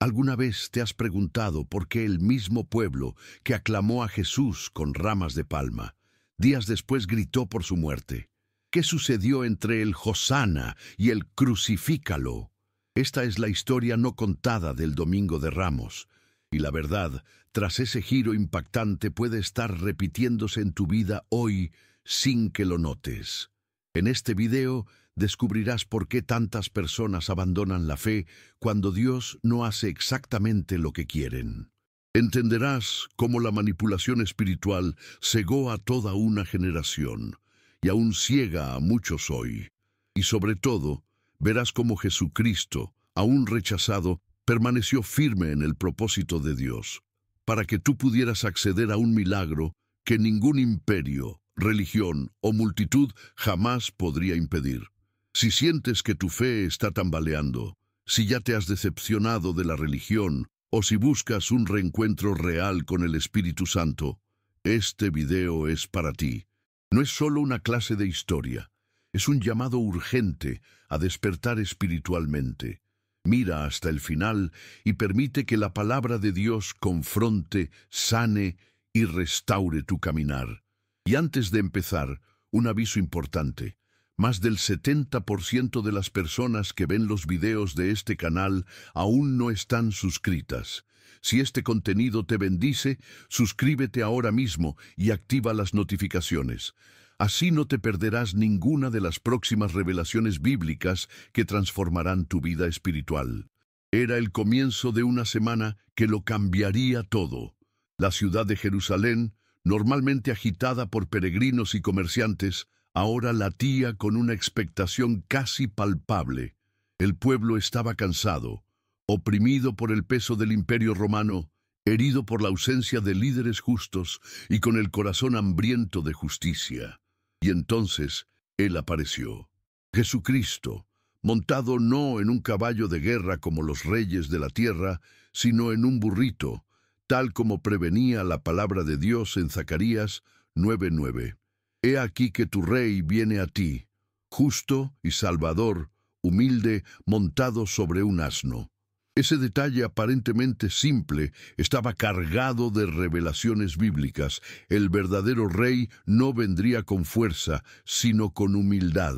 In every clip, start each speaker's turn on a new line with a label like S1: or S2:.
S1: ¿Alguna vez te has preguntado por qué el mismo pueblo que aclamó a Jesús con ramas de palma, días después gritó por su muerte? ¿Qué sucedió entre el Hosana y el Crucifícalo? Esta es la historia no contada del Domingo de Ramos. Y la verdad, tras ese giro impactante, puede estar repitiéndose en tu vida hoy sin que lo notes. En este video descubrirás por qué tantas personas abandonan la fe cuando Dios no hace exactamente lo que quieren. Entenderás cómo la manipulación espiritual cegó a toda una generación y aún ciega a muchos hoy. Y sobre todo, verás cómo Jesucristo, aún rechazado, permaneció firme en el propósito de Dios, para que tú pudieras acceder a un milagro que ningún imperio, religión o multitud jamás podría impedir. Si sientes que tu fe está tambaleando, si ya te has decepcionado de la religión o si buscas un reencuentro real con el Espíritu Santo, este video es para ti. No es solo una clase de historia, es un llamado urgente a despertar espiritualmente. Mira hasta el final y permite que la palabra de Dios confronte, sane y restaure tu caminar. Y antes de empezar, un aviso importante. Más del 70% de las personas que ven los videos de este canal aún no están suscritas. Si este contenido te bendice, suscríbete ahora mismo y activa las notificaciones. Así no te perderás ninguna de las próximas revelaciones bíblicas que transformarán tu vida espiritual. Era el comienzo de una semana que lo cambiaría todo. La ciudad de Jerusalén, normalmente agitada por peregrinos y comerciantes, ahora latía con una expectación casi palpable. El pueblo estaba cansado, oprimido por el peso del Imperio Romano, herido por la ausencia de líderes justos y con el corazón hambriento de justicia. Y entonces Él apareció. Jesucristo, montado no en un caballo de guerra como los reyes de la tierra, sino en un burrito, tal como prevenía la palabra de Dios en Zacarías 9:9. He aquí que tu rey viene a ti, justo y salvador, humilde, montado sobre un asno. Ese detalle aparentemente simple estaba cargado de revelaciones bíblicas. El verdadero rey no vendría con fuerza, sino con humildad,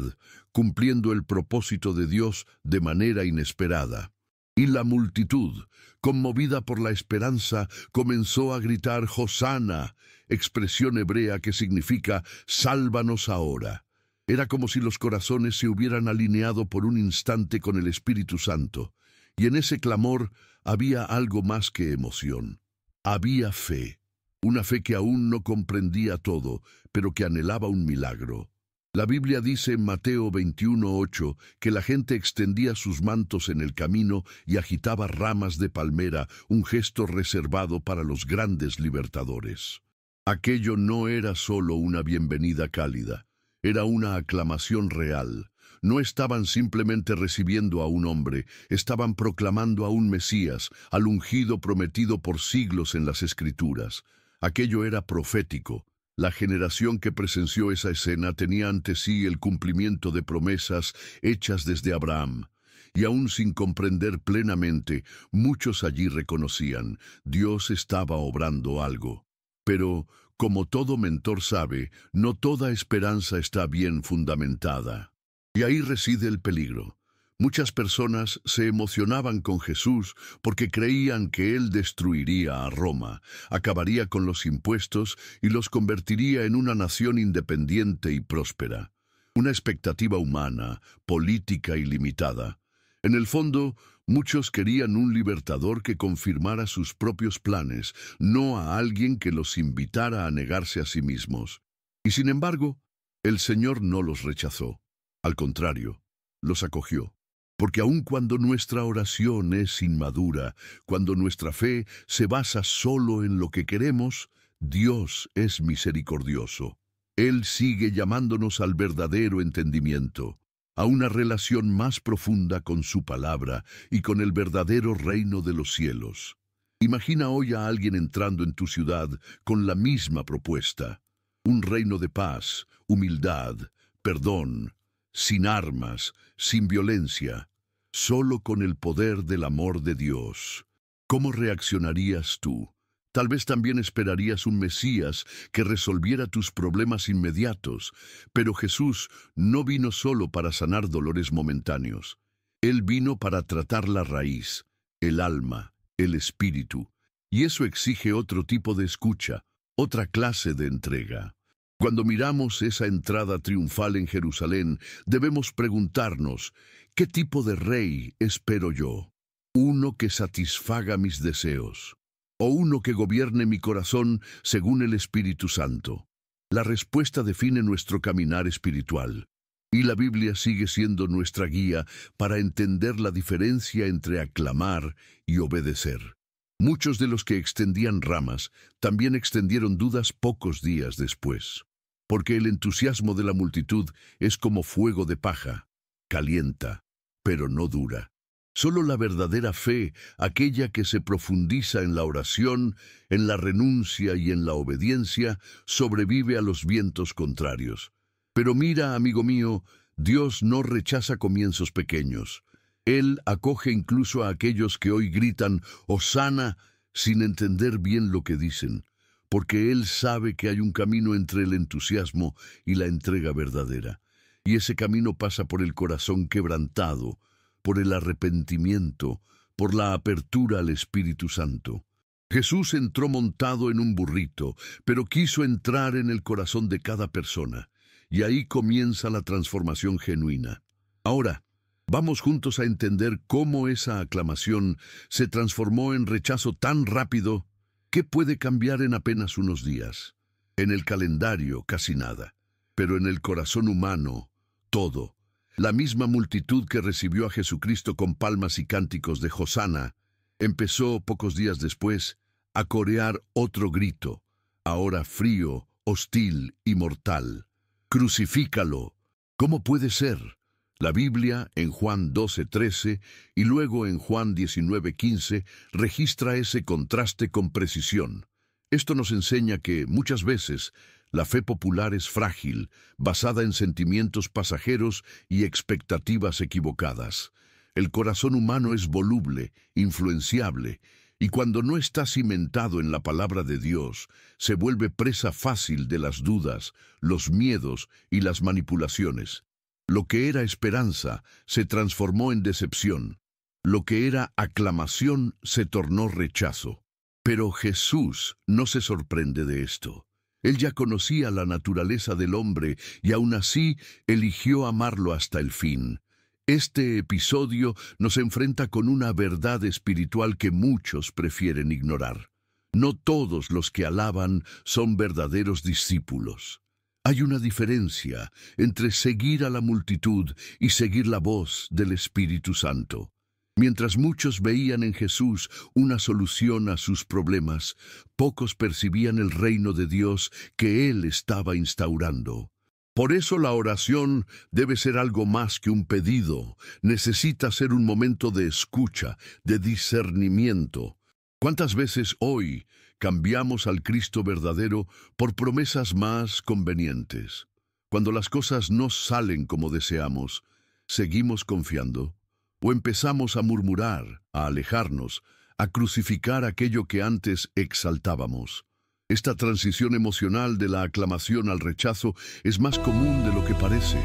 S1: cumpliendo el propósito de Dios de manera inesperada. Y la multitud, conmovida por la esperanza, comenzó a gritar Hosana, expresión hebrea que significa sálvanos ahora. Era como si los corazones se hubieran alineado por un instante con el Espíritu Santo. Y en ese clamor había algo más que emoción. Había fe, una fe que aún no comprendía todo, pero que anhelaba un milagro. La Biblia dice en Mateo 21:8 que la gente extendía sus mantos en el camino y agitaba ramas de palmera, un gesto reservado para los grandes libertadores. Aquello no era solo una bienvenida cálida, era una aclamación real. No estaban simplemente recibiendo a un hombre, estaban proclamando a un Mesías, al ungido prometido por siglos en las Escrituras. Aquello era profético. La generación que presenció esa escena tenía ante sí el cumplimiento de promesas hechas desde Abraham. Y aún sin comprender plenamente, muchos allí reconocían, Dios estaba obrando algo. Pero, como todo mentor sabe, no toda esperanza está bien fundamentada. Y ahí reside el peligro. Muchas personas se emocionaban con Jesús porque creían que Él destruiría a Roma, acabaría con los impuestos y los convertiría en una nación independiente y próspera. Una expectativa humana, política y limitada. En el fondo, muchos querían un libertador que confirmara sus propios planes, no a alguien que los invitara a negarse a sí mismos. Y sin embargo, el Señor no los rechazó. Al contrario, los acogió. Porque aun cuando nuestra oración es inmadura, cuando nuestra fe se basa solo en lo que queremos, Dios es misericordioso. Él sigue llamándonos al verdadero entendimiento, a una relación más profunda con su palabra y con el verdadero reino de los cielos. Imagina hoy a alguien entrando en tu ciudad con la misma propuesta. Un reino de paz, humildad, perdón, sin armas, sin violencia, solo con el poder del amor de Dios. ¿Cómo reaccionarías tú? Tal vez también esperarías un Mesías que resolviera tus problemas inmediatos, pero Jesús no vino solo para sanar dolores momentáneos. Él vino para tratar la raíz, el alma, el espíritu, y eso exige otro tipo de escucha, otra clase de entrega. Cuando miramos esa entrada triunfal en Jerusalén, debemos preguntarnos, ¿qué tipo de rey espero yo? ¿Uno que satisfaga mis deseos? ¿O uno que gobierne mi corazón según el Espíritu Santo? La respuesta define nuestro caminar espiritual, y la Biblia sigue siendo nuestra guía para entender la diferencia entre aclamar y obedecer. Muchos de los que extendían ramas también extendieron dudas pocos días después, porque el entusiasmo de la multitud es como fuego de paja, calienta, pero no dura. Solo la verdadera fe, aquella que se profundiza en la oración, en la renuncia y en la obediencia, sobrevive a los vientos contrarios. Pero mira, amigo mío, Dios no rechaza comienzos pequeños. Él acoge incluso a aquellos que hoy gritan «Hosana» sin entender bien lo que dicen, porque Él sabe que hay un camino entre el entusiasmo y la entrega verdadera. Y ese camino pasa por el corazón quebrantado, por el arrepentimiento, por la apertura al Espíritu Santo. Jesús entró montado en un burrito, pero quiso entrar en el corazón de cada persona, y ahí comienza la transformación genuina. Ahora, vamos juntos a entender cómo esa aclamación se transformó en rechazo tan rápido que puede cambiar en apenas unos días. En el calendario, casi nada, pero en el corazón humano, todo. La misma multitud que recibió a Jesucristo con palmas y cánticos de Hosana empezó, pocos días después, a corear otro grito, ahora frío, hostil y mortal. ¡Crucifícalo! ¿Cómo puede ser? La Biblia, en Juan 12:13 y luego en Juan 19:15, registra ese contraste con precisión. Esto nos enseña que, muchas veces, la fe popular es frágil, basada en sentimientos pasajeros y expectativas equivocadas. El corazón humano es voluble, influenciable, y cuando no está cimentado en la palabra de Dios, se vuelve presa fácil de las dudas, los miedos y las manipulaciones. Lo que era esperanza se transformó en decepción. Lo que era aclamación se tornó rechazo. Pero Jesús no se sorprende de esto. Él ya conocía la naturaleza del hombre y aún así eligió amarlo hasta el fin. Este episodio nos enfrenta con una verdad espiritual que muchos prefieren ignorar. No todos los que alaban son verdaderos discípulos. Hay una diferencia entre seguir a la multitud y seguir la voz del Espíritu Santo. Mientras muchos veían en Jesús una solución a sus problemas, pocos percibían el reino de Dios que Él estaba instaurando. Por eso la oración debe ser algo más que un pedido. Necesita ser un momento de escucha, de discernimiento. ¿Cuántas veces hoy cambiamos al Cristo verdadero por promesas más convenientes? Cuando las cosas no salen como deseamos, ¿seguimos confiando? ¿O empezamos a murmurar, a alejarnos, a crucificar aquello que antes exaltábamos? Esta transición emocional de la aclamación al rechazo es más común de lo que parece.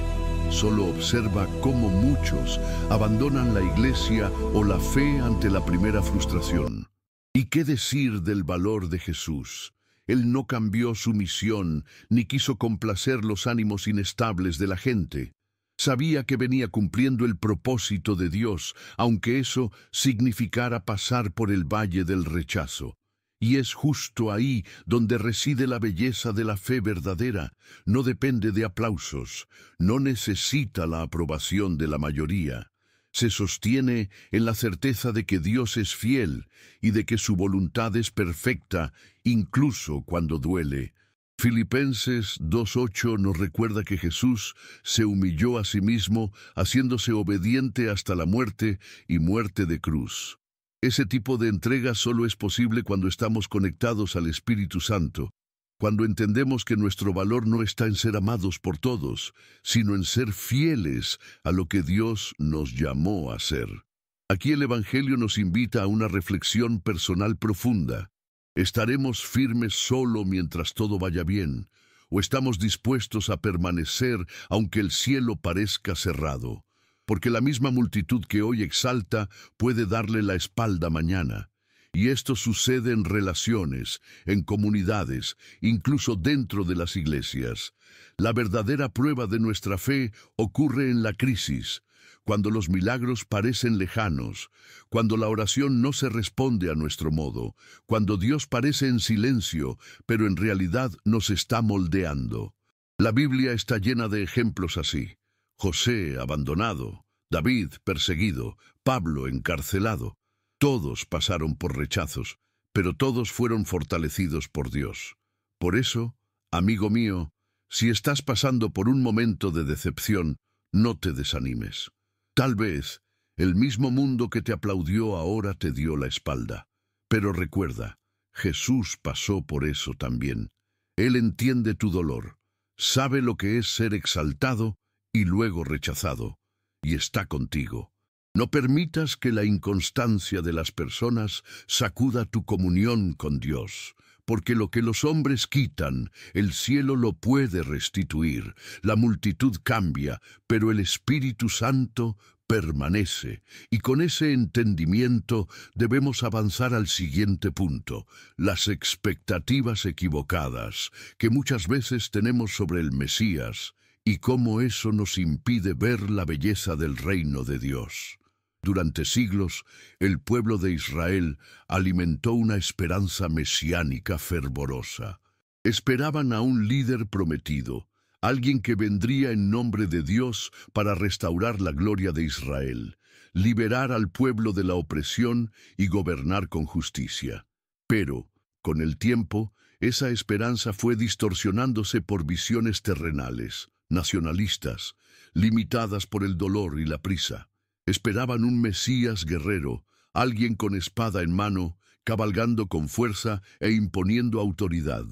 S1: Solo observa cómo muchos abandonan la iglesia o la fe ante la primera frustración. ¿Y qué decir del valor de Jesús? Él no cambió su misión ni quiso complacer los ánimos inestables de la gente. Sabía que venía cumpliendo el propósito de Dios, aunque eso significara pasar por el valle del rechazo. Y es justo ahí donde reside la belleza de la fe verdadera. No depende de aplausos, no necesita la aprobación de la mayoría. Se sostiene en la certeza de que Dios es fiel y de que su voluntad es perfecta, incluso cuando duele. Filipenses 2:8 nos recuerda que Jesús se humilló a sí mismo, haciéndose obediente hasta la muerte y muerte de cruz. Ese tipo de entrega solo es posible cuando estamos conectados al Espíritu Santo, cuando entendemos que nuestro valor no está en ser amados por todos, sino en ser fieles a lo que Dios nos llamó a ser. Aquí el Evangelio nos invita a una reflexión personal profunda. ¿Estaremos firmes solo mientras todo vaya bien? ¿O estamos dispuestos a permanecer aunque el cielo parezca cerrado? Porque la misma multitud que hoy exalta puede darle la espalda mañana. Y esto sucede en relaciones, en comunidades, incluso dentro de las iglesias. La verdadera prueba de nuestra fe ocurre en la crisis, cuando los milagros parecen lejanos, cuando la oración no se responde a nuestro modo, cuando Dios parece en silencio, pero en realidad nos está moldeando. La Biblia está llena de ejemplos así. José abandonado, David perseguido, Pablo encarcelado. Todos pasaron por rechazos, pero todos fueron fortalecidos por Dios. Por eso, amigo mío, si estás pasando por un momento de decepción, no te desanimes. Tal vez el mismo mundo que te aplaudió ahora te dio la espalda. Pero recuerda, Jesús pasó por eso también. Él entiende tu dolor, sabe lo que es ser exaltado y luego rechazado, y está contigo. No permitas que la inconstancia de las personas sacuda tu comunión con Dios, porque lo que los hombres quitan, el cielo lo puede restituir. La multitud cambia, pero el Espíritu Santo permanece. Y con ese entendimiento debemos avanzar al siguiente punto: las expectativas equivocadas que muchas veces tenemos sobre el Mesías y cómo eso nos impide ver la belleza del reino de Dios. Durante siglos, el pueblo de Israel alimentó una esperanza mesiánica fervorosa. Esperaban a un líder prometido, alguien que vendría en nombre de Dios para restaurar la gloria de Israel, liberar al pueblo de la opresión y gobernar con justicia. Pero, con el tiempo, esa esperanza fue distorsionándose por visiones terrenales, nacionalistas, limitadas por el dolor y la prisa. Esperaban un Mesías guerrero, alguien con espada en mano, cabalgando con fuerza e imponiendo autoridad.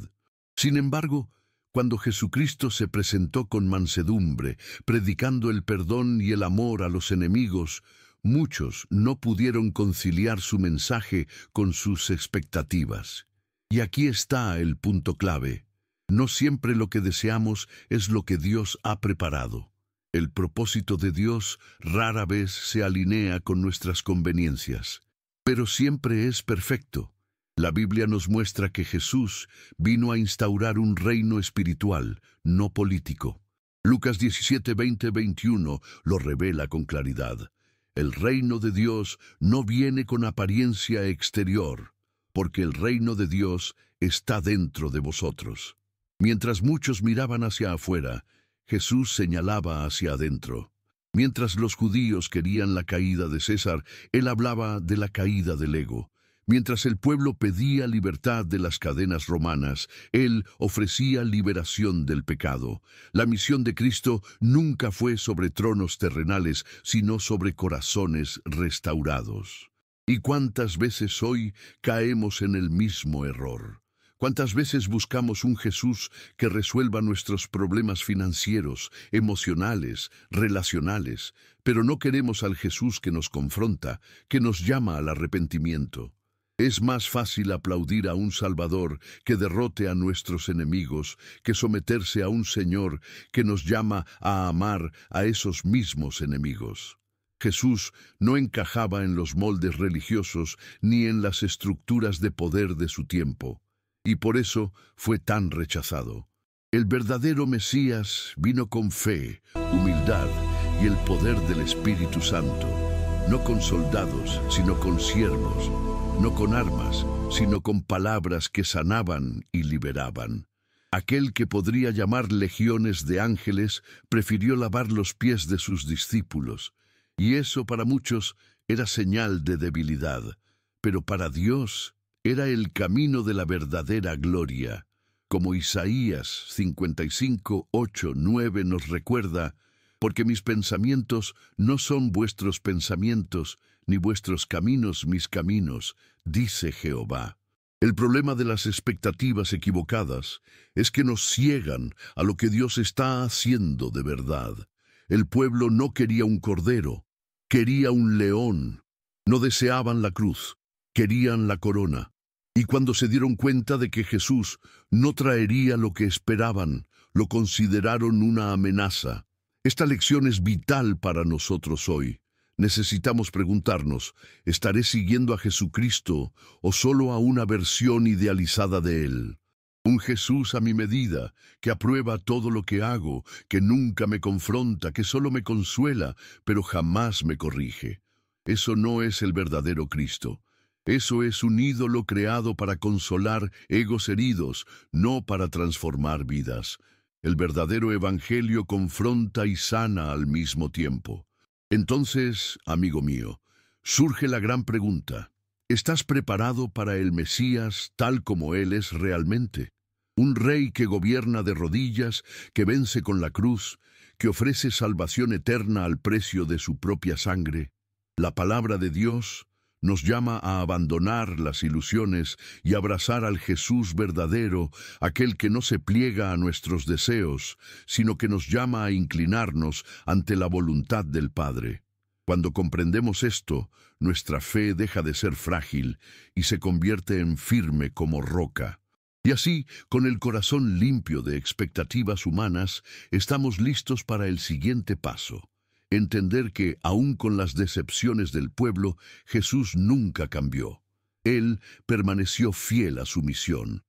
S1: Sin embargo, cuando Jesucristo se presentó con mansedumbre, predicando el perdón y el amor a los enemigos, muchos no pudieron conciliar su mensaje con sus expectativas. Y aquí está el punto clave. No siempre lo que deseamos es lo que Dios ha preparado. El propósito de Dios rara vez se alinea con nuestras conveniencias, pero siempre es perfecto. La Biblia nos muestra que Jesús vino a instaurar un reino espiritual, no político. Lucas 17, 20, 21 lo revela con claridad. El reino de Dios no viene con apariencia exterior, porque el reino de Dios está dentro de vosotros. Mientras muchos miraban hacia afuera, Jesús señalaba hacia adentro. Mientras los judíos querían la caída de César, él hablaba de la caída del ego. Mientras el pueblo pedía libertad de las cadenas romanas, él ofrecía liberación del pecado. La misión de Cristo nunca fue sobre tronos terrenales, sino sobre corazones restaurados. ¿Y cuántas veces hoy caemos en el mismo error? ¿Cuántas veces buscamos un Jesús que resuelva nuestros problemas financieros, emocionales, relacionales, pero no queremos al Jesús que nos confronta, que nos llama al arrepentimiento? Es más fácil aplaudir a un Salvador que derrote a nuestros enemigos, que someterse a un Señor que nos llama a amar a esos mismos enemigos. Jesús no encajaba en los moldes religiosos ni en las estructuras de poder de su tiempo, y por eso fue tan rechazado. El verdadero Mesías vino con fe, humildad y el poder del Espíritu Santo, no con soldados, sino con siervos, no con armas, sino con palabras que sanaban y liberaban. Aquel que podría llamar legiones de ángeles prefirió lavar los pies de sus discípulos, y eso para muchos era señal de debilidad, pero para Dios era el camino de la verdadera gloria. Como Isaías 55, 8, 9 nos recuerda: porque mis pensamientos no son vuestros pensamientos, ni vuestros caminos mis caminos, dice Jehová. El problema de las expectativas equivocadas es que nos ciegan a lo que Dios está haciendo de verdad. El pueblo no quería un cordero, quería un león. No deseaban la cruz, querían la corona. Y cuando se dieron cuenta de que Jesús no traería lo que esperaban, lo consideraron una amenaza. Esta lección es vital para nosotros hoy. Necesitamos preguntarnos, ¿estaré siguiendo a Jesucristo o solo a una versión idealizada de Él? Un Jesús a mi medida, que aprueba todo lo que hago, que nunca me confronta, que solo me consuela, pero jamás me corrige. Eso no es el verdadero Cristo. Eso es un ídolo creado para consolar egos heridos, no para transformar vidas. El verdadero evangelio confronta y sana al mismo tiempo. Entonces, amigo mío, surge la gran pregunta. ¿Estás preparado para el Mesías tal como Él es realmente? Un rey que gobierna de rodillas, que vence con la cruz, que ofrece salvación eterna al precio de su propia sangre. La palabra de Dios nos llama a abandonar las ilusiones y abrazar al Jesús verdadero, aquel que no se pliega a nuestros deseos, sino que nos llama a inclinarnos ante la voluntad del Padre. Cuando comprendemos esto, nuestra fe deja de ser frágil y se convierte en firme como roca. Y así, con el corazón limpio de expectativas humanas, estamos listos para el siguiente paso. Entender que, aun con las decepciones del pueblo, Jesús nunca cambió. Él permaneció fiel a su misión.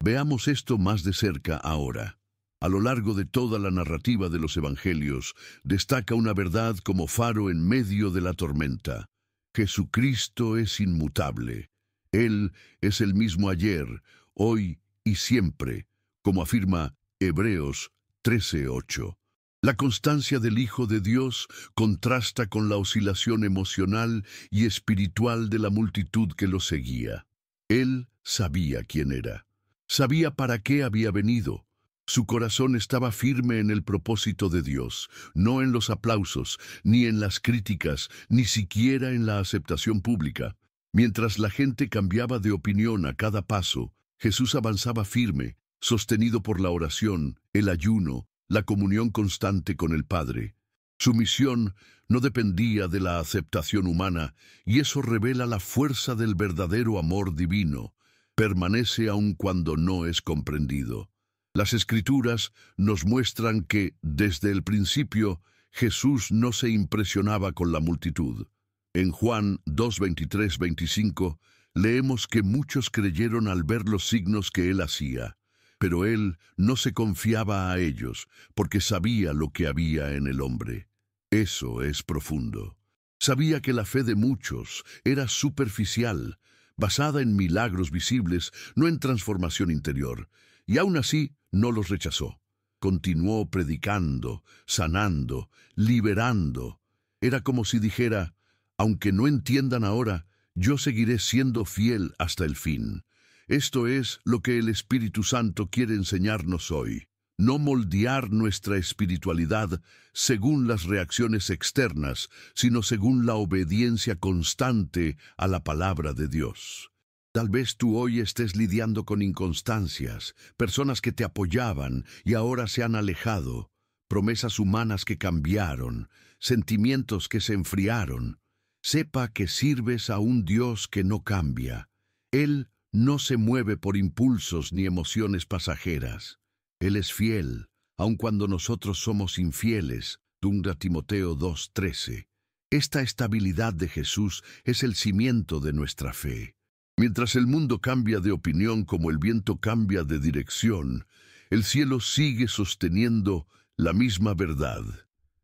S1: Veamos esto más de cerca ahora. A lo largo de toda la narrativa de los Evangelios, destaca una verdad como faro en medio de la tormenta. Jesucristo es inmutable. Él es el mismo ayer, hoy y siempre, como afirma Hebreos 13:8. La constancia del Hijo de Dios contrasta con la oscilación emocional y espiritual de la multitud que lo seguía. Él sabía quién era, sabía para qué había venido. Su corazón estaba firme en el propósito de Dios, no en los aplausos, ni en las críticas, ni siquiera en la aceptación pública. Mientras la gente cambiaba de opinión a cada paso, Jesús avanzaba firme, sostenido por la oración, el ayuno, la comunión constante con el Padre. Su misión no dependía de la aceptación humana, y eso revela la fuerza del verdadero amor divino. Permanece aun cuando no es comprendido. Las Escrituras nos muestran que, desde el principio, Jesús no se impresionaba con la multitud. En Juan 2:23-25, leemos que muchos creyeron al ver los signos que él hacía. Pero él no se confiaba a ellos, porque sabía lo que había en el hombre. Eso es profundo. Sabía que la fe de muchos era superficial, basada en milagros visibles, no en transformación interior, y aún así no los rechazó. Continuó predicando, sanando, liberando. Era como si dijera, aunque no entiendan ahora, yo seguiré siendo fiel hasta el fin. Esto es lo que el Espíritu Santo quiere enseñarnos hoy. No moldear nuestra espiritualidad según las reacciones externas, sino según la obediencia constante a la palabra de Dios. Tal vez tú hoy estés lidiando con inconstancias, personas que te apoyaban y ahora se han alejado, promesas humanas que cambiaron, sentimientos que se enfriaron. Sepa que sirves a un Dios que no cambia. Él no se mueve por impulsos ni emociones pasajeras. Él es fiel, aun cuando nosotros somos infieles. 2 Timoteo 2:13. Esta estabilidad de Jesús es el cimiento de nuestra fe. Mientras el mundo cambia de opinión como el viento cambia de dirección, el cielo sigue sosteniendo la misma verdad.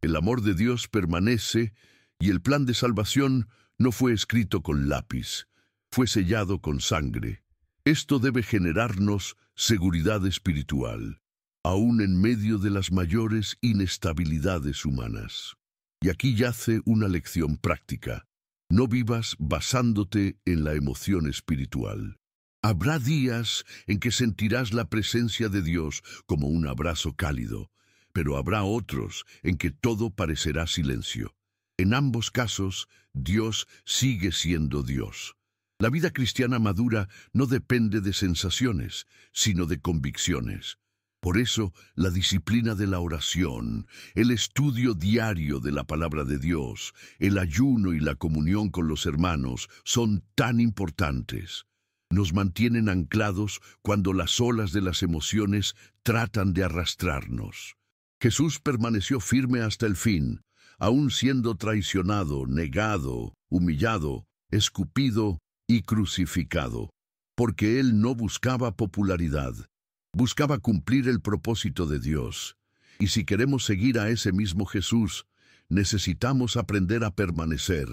S1: El amor de Dios permanece y el plan de salvación no fue escrito con lápiz, fue sellado con sangre. Esto debe generarnos seguridad espiritual, aún en medio de las mayores inestabilidades humanas. Y aquí yace una lección práctica. No vivas basándote en la emoción espiritual. Habrá días en que sentirás la presencia de Dios como un abrazo cálido, pero habrá otros en que todo parecerá silencio. En ambos casos, Dios sigue siendo Dios. La vida cristiana madura no depende de sensaciones, sino de convicciones. Por eso, la disciplina de la oración, el estudio diario de la palabra de Dios, el ayuno y la comunión con los hermanos son tan importantes. Nos mantienen anclados cuando las olas de las emociones tratan de arrastrarnos. Jesús permaneció firme hasta el fin, aun siendo traicionado, negado, humillado, escupido y crucificado, porque Él no buscaba popularidad. Buscaba cumplir el propósito de Dios. Y si queremos seguir a ese mismo Jesús, necesitamos aprender a permanecer,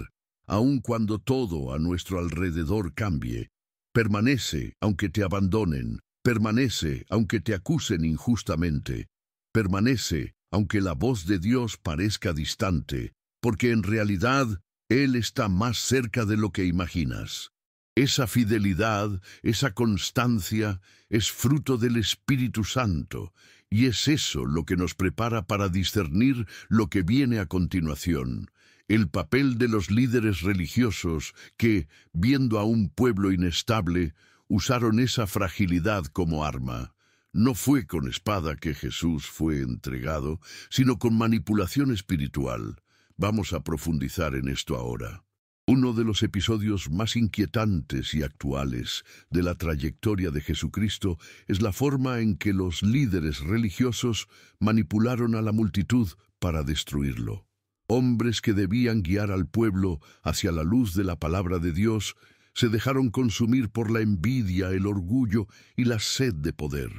S1: aun cuando todo a nuestro alrededor cambie. Permanece aunque te abandonen, permanece aunque te acusen injustamente, permanece aunque la voz de Dios parezca distante, porque en realidad Él está más cerca de lo que imaginas. Esa fidelidad, esa constancia, es fruto del Espíritu Santo, y es eso lo que nos prepara para discernir lo que viene a continuación. El papel de los líderes religiosos que, viendo a un pueblo inestable, usaron esa fragilidad como arma. No fue con espada que Jesús fue entregado, sino con manipulación espiritual. Vamos a profundizar en esto ahora. Uno de los episodios más inquietantes y actuales de la trayectoria de Jesucristo es la forma en que los líderes religiosos manipularon a la multitud para destruirlo. Hombres que debían guiar al pueblo hacia la luz de la palabra de Dios se dejaron consumir por la envidia, el orgullo y la sed de poder.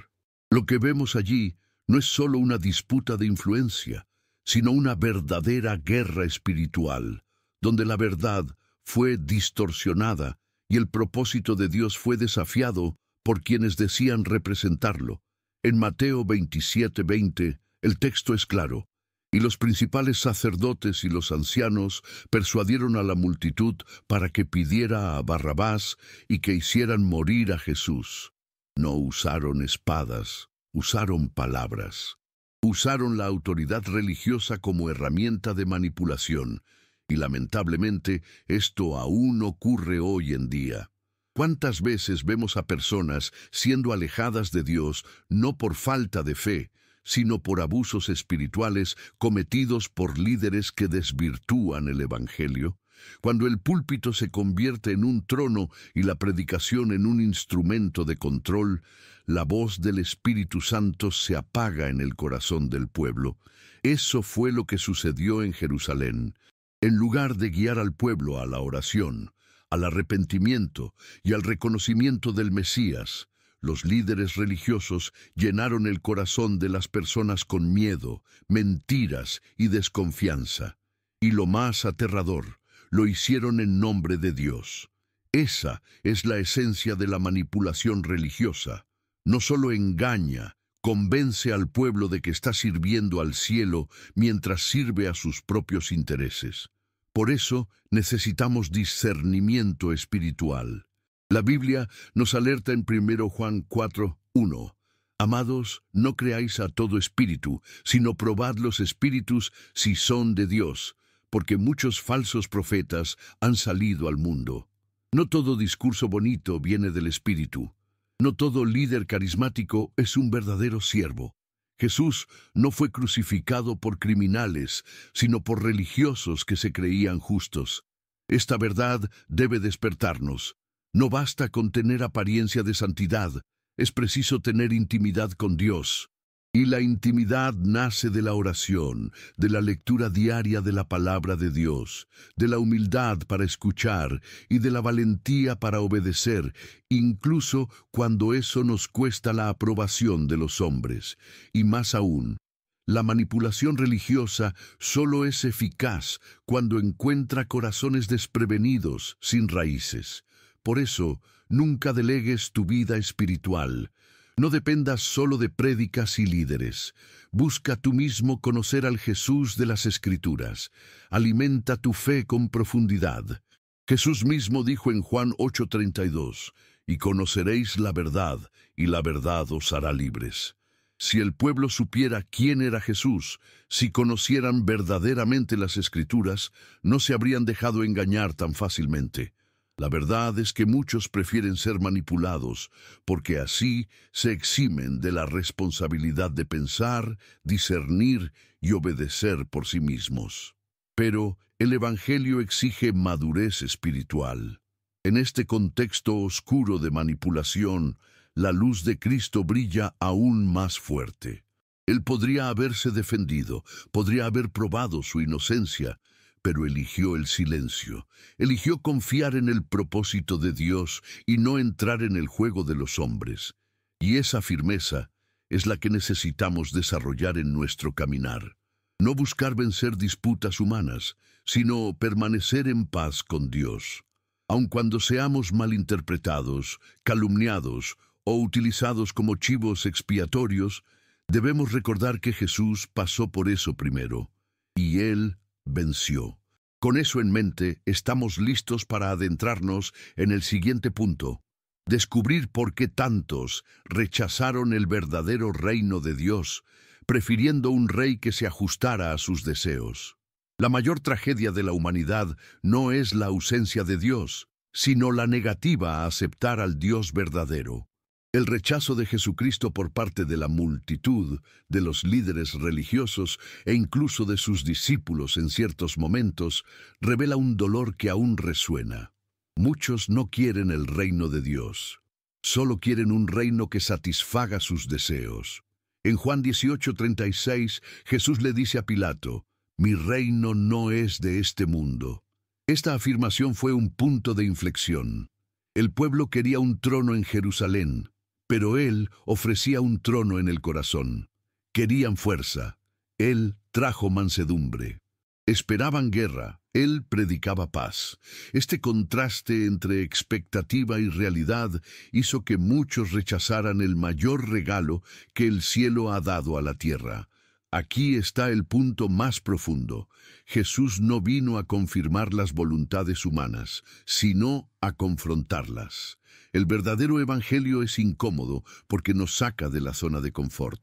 S1: Lo que vemos allí no es solo una disputa de influencia, sino una verdadera guerra espiritual, donde la verdad fue distorsionada y el propósito de Dios fue desafiado por quienes decían representarlo. En Mateo 27:20, el texto es claro: y los principales sacerdotes y los ancianos persuadieron a la multitud para que pidiera a Barrabás y que hicieran morir a Jesús. No usaron espadas, usaron palabras. Usaron la autoridad religiosa como herramienta de manipulación. Y lamentablemente, esto aún ocurre hoy en día. ¿Cuántas veces vemos a personas siendo alejadas de Dios no por falta de fe, sino por abusos espirituales cometidos por líderes que desvirtúan el Evangelio? Cuando el púlpito se convierte en un trono y la predicación en un instrumento de control, la voz del Espíritu Santo se apaga en el corazón del pueblo. Eso fue lo que sucedió en Jerusalén. En lugar de guiar al pueblo a la oración, al arrepentimiento y al reconocimiento del Mesías, los líderes religiosos llenaron el corazón de las personas con miedo, mentiras y desconfianza. Y lo más aterrador, lo hicieron en nombre de Dios. Esa es la esencia de la manipulación religiosa. No solo engaña, convence al pueblo de que está sirviendo al cielo mientras sirve a sus propios intereses. Por eso necesitamos discernimiento espiritual. La Biblia nos alerta en 1 Juan 4:1. Amados, no creáis a todo espíritu, sino probad los espíritus si son de Dios, porque muchos falsos profetas han salido al mundo. No todo discurso bonito viene del espíritu. No todo líder carismático es un verdadero siervo. Jesús no fue crucificado por criminales, sino por religiosos que se creían justos. Esta verdad debe despertarnos. No basta con tener apariencia de santidad, es preciso tener intimidad con Dios. Y la intimidad nace de la oración, de la lectura diaria de la palabra de Dios, de la humildad para escuchar y de la valentía para obedecer, incluso cuando eso nos cuesta la aprobación de los hombres. Y más aún, la manipulación religiosa solo es eficaz cuando encuentra corazones desprevenidos, sin raíces. Por eso, nunca delegues tu vida espiritual. No dependas solo de prédicas y líderes. Busca tú mismo conocer al Jesús de las Escrituras. Alimenta tu fe con profundidad. Jesús mismo dijo en Juan 8:32, y conoceréis la verdad, y la verdad os hará libres. Si el pueblo supiera quién era Jesús, si conocieran verdaderamente las Escrituras, no se habrían dejado engañar tan fácilmente. La verdad es que muchos prefieren ser manipulados, porque así se eximen de la responsabilidad de pensar, discernir y obedecer por sí mismos. Pero el Evangelio exige madurez espiritual. En este contexto oscuro de manipulación, la luz de Cristo brilla aún más fuerte. Él podría haberse defendido, podría haber probado su inocencia, pero eligió el silencio, eligió confiar en el propósito de Dios y no entrar en el juego de los hombres. Y esa firmeza es la que necesitamos desarrollar en nuestro caminar. No buscar vencer disputas humanas, sino permanecer en paz con Dios. Aun cuando seamos malinterpretados, calumniados o utilizados como chivos expiatorios, debemos recordar que Jesús pasó por eso primero, y Él venció. Con eso en mente, estamos listos para adentrarnos en el siguiente punto: descubrir por qué tantos rechazaron el verdadero reino de Dios, prefiriendo un rey que se ajustara a sus deseos. La mayor tragedia de la humanidad no es la ausencia de Dios, sino la negativa a aceptar al Dios verdadero. El rechazo de Jesucristo por parte de la multitud, de los líderes religiosos e incluso de sus discípulos en ciertos momentos, revela un dolor que aún resuena. Muchos no quieren el reino de Dios. Solo quieren un reino que satisfaga sus deseos. En Juan 18:36, Jesús le dice a Pilato: «Mi reino no es de este mundo». Esta afirmación fue un punto de inflexión. El pueblo quería un trono en Jerusalén, pero Él ofrecía un trono en el corazón. Querían fuerza. Él trajo mansedumbre. Esperaban guerra. Él predicaba paz. Este contraste entre expectativa y realidad hizo que muchos rechazaran el mayor regalo que el cielo ha dado a la tierra. Aquí está el punto más profundo. Jesús no vino a confirmar las voluntades humanas, sino a confrontarlas. El verdadero evangelio es incómodo porque nos saca de la zona de confort.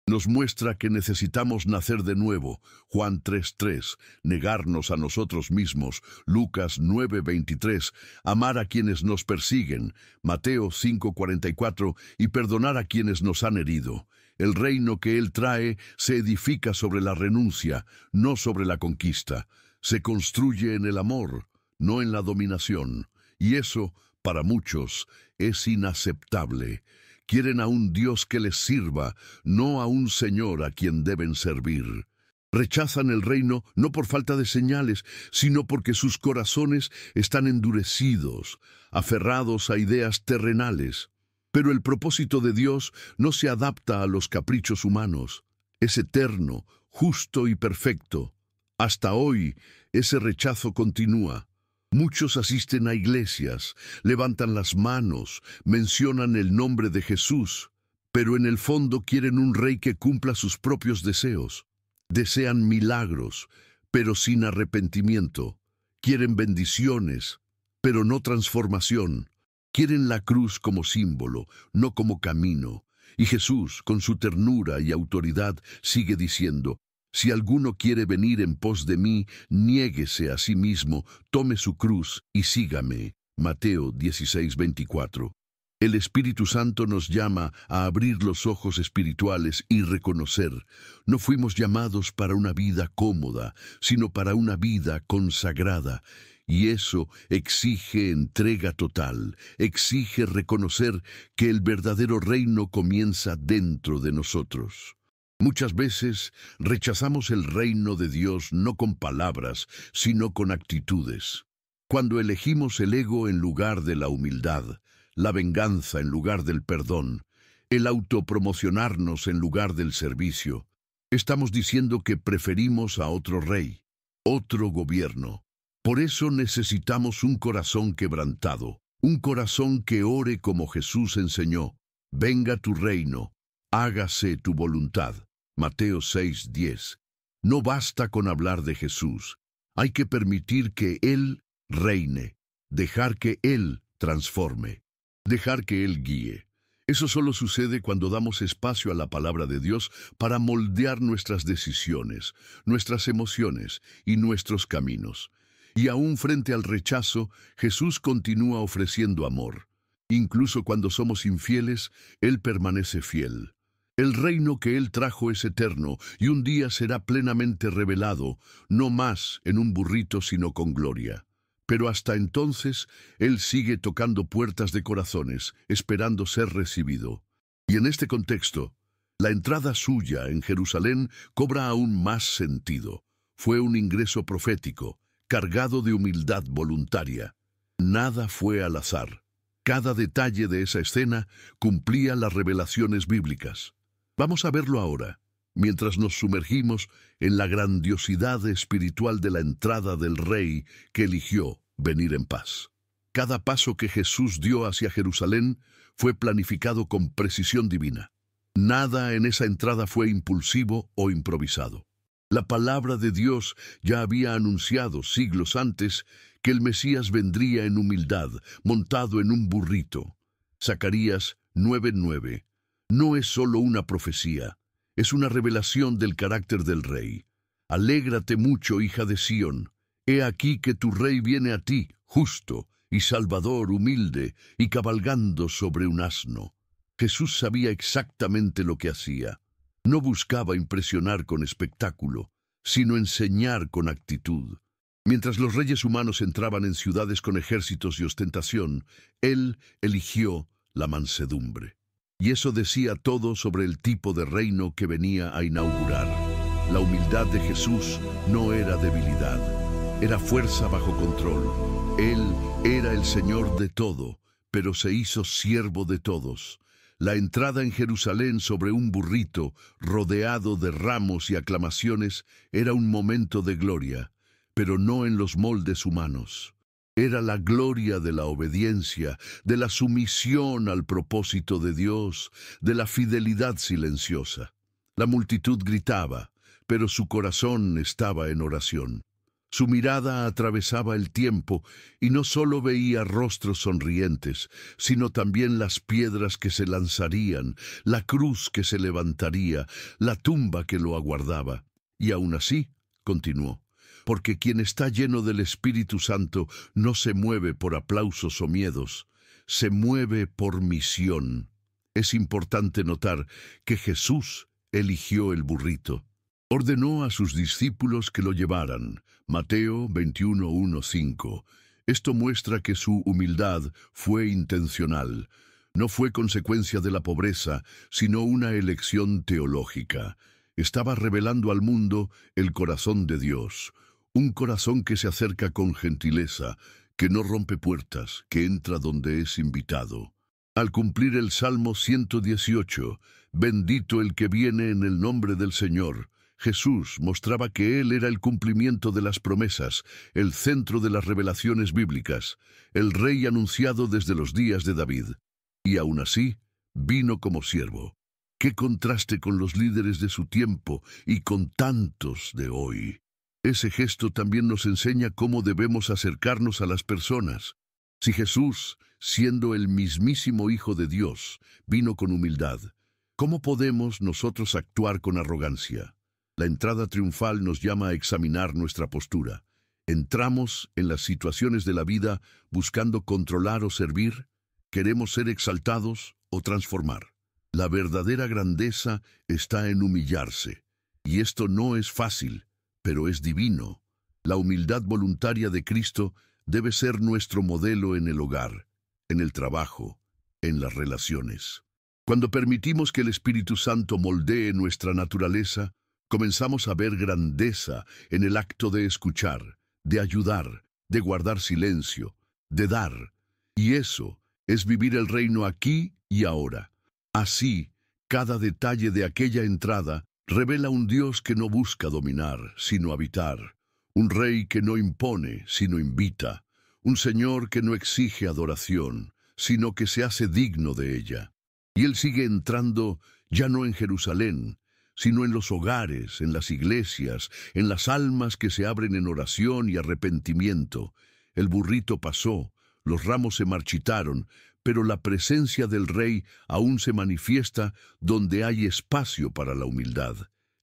S1: Nos muestra que necesitamos nacer de nuevo, Juan 3:3, negarnos a nosotros mismos, Lucas 9:23, amar a quienes nos persiguen, Mateo 5:44, y perdonar a quienes nos han herido. El reino que Él trae se edifica sobre la renuncia, no sobre la conquista. Se construye en el amor, no en la dominación. Y eso, para muchos, es inaceptable. Quieren a un Dios que les sirva, no a un Señor a quien deben servir. Rechazan el reino no por falta de señales, sino porque sus corazones están endurecidos, aferrados a ideas terrenales. Pero el propósito de Dios no se adapta a los caprichos humanos. Es eterno, justo y perfecto. Hasta hoy, ese rechazo continúa. Muchos asisten a iglesias, levantan las manos, mencionan el nombre de Jesús, pero en el fondo quieren un rey que cumpla sus propios deseos. Desean milagros, pero sin arrepentimiento. Quieren bendiciones, pero no transformación. Quieren la cruz como símbolo, no como camino. Y Jesús, con su ternura y autoridad, sigue diciendo: «Si alguno quiere venir en pos de mí, niéguese a sí mismo, tome su cruz y sígame». Mateo 16:24. El Espíritu Santo nos llama a abrir los ojos espirituales y reconocer: no fuimos llamados para una vida cómoda, sino para una vida consagrada. Y eso exige entrega total, exige reconocer que el verdadero reino comienza dentro de nosotros. Muchas veces rechazamos el reino de Dios no con palabras, sino con actitudes. Cuando elegimos el ego en lugar de la humildad, la venganza en lugar del perdón, el autopromocionarnos en lugar del servicio, estamos diciendo que preferimos a otro rey, otro gobierno. Por eso necesitamos un corazón quebrantado, un corazón que ore como Jesús enseñó: «Venga tu reino, hágase tu voluntad». Mateo 6:10. No basta con hablar de Jesús, hay que permitir que Él reine, dejar que Él transforme, dejar que Él guíe. Eso solo sucede cuando damos espacio a la palabra de Dios para moldear nuestras decisiones, nuestras emociones y nuestros caminos. Y aún frente al rechazo, Jesús continúa ofreciendo amor. Incluso cuando somos infieles, Él permanece fiel. El reino que Él trajo es eterno y un día será plenamente revelado, no más en un burrito sino con gloria. Pero hasta entonces, Él sigue tocando puertas de corazones, esperando ser recibido. Y en este contexto, la entrada suya en Jerusalén cobra aún más sentido. Fue un ingreso profético, cargado de humildad voluntaria. Nada fue al azar. Cada detalle de esa escena cumplía las revelaciones bíblicas. Vamos a verlo ahora, mientras nos sumergimos en la grandiosidad espiritual de la entrada del Rey que eligió venir en paz. Cada paso que Jesús dio hacia Jerusalén fue planificado con precisión divina. Nada en esa entrada fue impulsivo o improvisado. La palabra de Dios ya había anunciado siglos antes que el Mesías vendría en humildad, montado en un burrito. Zacarías 9:9. No es solo una profecía, es una revelación del carácter del Rey. Alégrate mucho, hija de Sión. He aquí que tu Rey viene a ti, justo y salvador, humilde y cabalgando sobre un asno. Jesús sabía exactamente lo que hacía. No buscaba impresionar con espectáculo, sino enseñar con actitud. Mientras los reyes humanos entraban en ciudades con ejércitos y ostentación, Él eligió la mansedumbre. Y eso decía todo sobre el tipo de reino que venía a inaugurar. La humildad de Jesús no era debilidad, era fuerza bajo control. Él era el Señor de todo, pero se hizo siervo de todos. La entrada en Jerusalén sobre un burrito, rodeado de ramos y aclamaciones, era un momento de gloria, pero no en los moldes humanos. Era la gloria de la obediencia, de la sumisión al propósito de Dios, de la fidelidad silenciosa. La multitud gritaba, pero su corazón estaba en oración. Su mirada atravesaba el tiempo y no solo veía rostros sonrientes, sino también las piedras que se lanzarían, la cruz que se levantaría, la tumba que lo aguardaba. Y aún así, continuó, porque quien está lleno del Espíritu Santo no se mueve por aplausos o miedos, se mueve por misión. Es importante notar que Jesús eligió el burrito. Ordenó a sus discípulos que lo llevaran. Mateo 21:1-5. Esto muestra que su humildad fue intencional. No fue consecuencia de la pobreza, sino una elección teológica. Estaba revelando al mundo el corazón de Dios. Un corazón que se acerca con gentileza, que no rompe puertas, que entra donde es invitado. Al cumplir el Salmo 118, bendito el que viene en el nombre del Señor, Jesús mostraba que Él era el cumplimiento de las promesas, el centro de las revelaciones bíblicas, el Rey anunciado desde los días de David. Y aún así, vino como siervo. ¡Qué contraste con los líderes de su tiempo y con tantos de hoy! Ese gesto también nos enseña cómo debemos acercarnos a las personas. Si Jesús, siendo el mismísimo Hijo de Dios, vino con humildad, ¿cómo podemos nosotros actuar con arrogancia? La entrada triunfal nos llama a examinar nuestra postura. ¿Entramos en las situaciones de la vida buscando controlar o servir? ¿Queremos ser exaltados o transformar? La verdadera grandeza está en humillarse. Y esto no es fácil, pero es divino. La humildad voluntaria de Cristo debe ser nuestro modelo en el hogar, en el trabajo, en las relaciones. Cuando permitimos que el Espíritu Santo moldee nuestra naturaleza, comenzamos a ver grandeza en el acto de escuchar, de ayudar, de guardar silencio, de dar. Y eso es vivir el reino aquí y ahora. Así, cada detalle de aquella entrada revela un Dios que no busca dominar, sino habitar. Un Rey que no impone, sino invita. Un Señor que no exige adoración, sino que se hace digno de ella. Y Él sigue entrando ya no en Jerusalén, sino en los hogares, en las iglesias, en las almas que se abren en oración y arrepentimiento. El burrito pasó, los ramos se marchitaron, pero la presencia del Rey aún se manifiesta donde hay espacio para la humildad.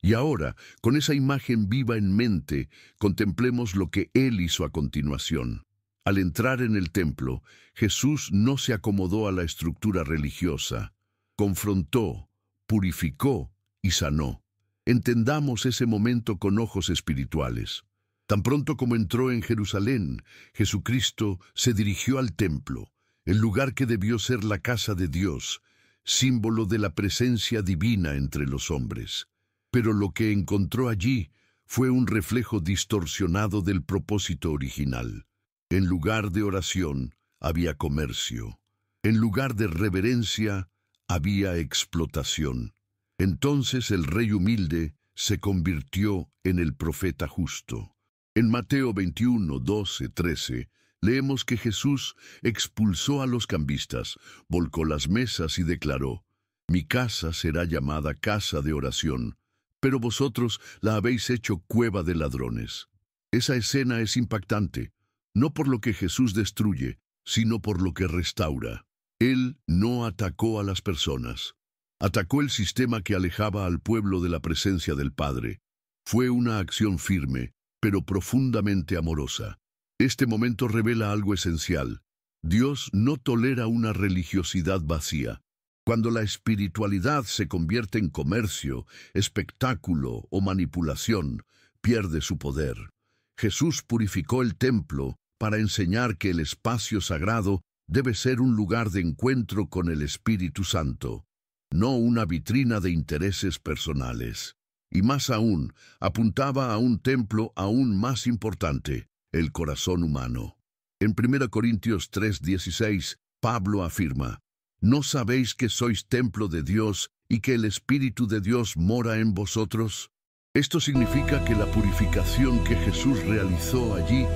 S1: Y ahora, con esa imagen viva en mente, contemplemos lo que Él hizo a continuación. Al entrar en el templo, Jesús no se acomodó a la estructura religiosa. Confrontó, purificó y sanó. Entendamos ese momento con ojos espirituales. Tan pronto como entró en Jerusalén, Jesucristo se dirigió al templo, el lugar que debió ser la casa de Dios, símbolo de la presencia divina entre los hombres. Pero lo que encontró allí fue un reflejo distorsionado del propósito original. En lugar de oración, había comercio. En lugar de reverencia, había explotación. Entonces el rey humilde se convirtió en el profeta justo. En Mateo 21, 12, 13, leemos que Jesús expulsó a los cambistas, volcó las mesas y declaró: «Mi casa será llamada casa de oración, pero vosotros la habéis hecho cueva de ladrones». Esa escena es impactante, no por lo que Jesús destruye, sino por lo que restaura. Él no atacó a las personas. Atacó el sistema que alejaba al pueblo de la presencia del Padre. Fue una acción firme, pero profundamente amorosa. Este momento revela algo esencial. Dios no tolera una religiosidad vacía. Cuando la espiritualidad se convierte en comercio, espectáculo o manipulación, pierde su poder. Jesús purificó el templo para enseñar que el espacio sagrado debe ser un lugar de encuentro con el Espíritu Santo, no una vitrina de intereses personales. Y más aún, apuntaba a un templo aún más importante, el corazón humano. En 1 Corintios 3:16, Pablo afirma: ¿no sabéis que sois templo de Dios y que el Espíritu de Dios mora en vosotros? Esto significa que la purificación que Jesús realizó allí,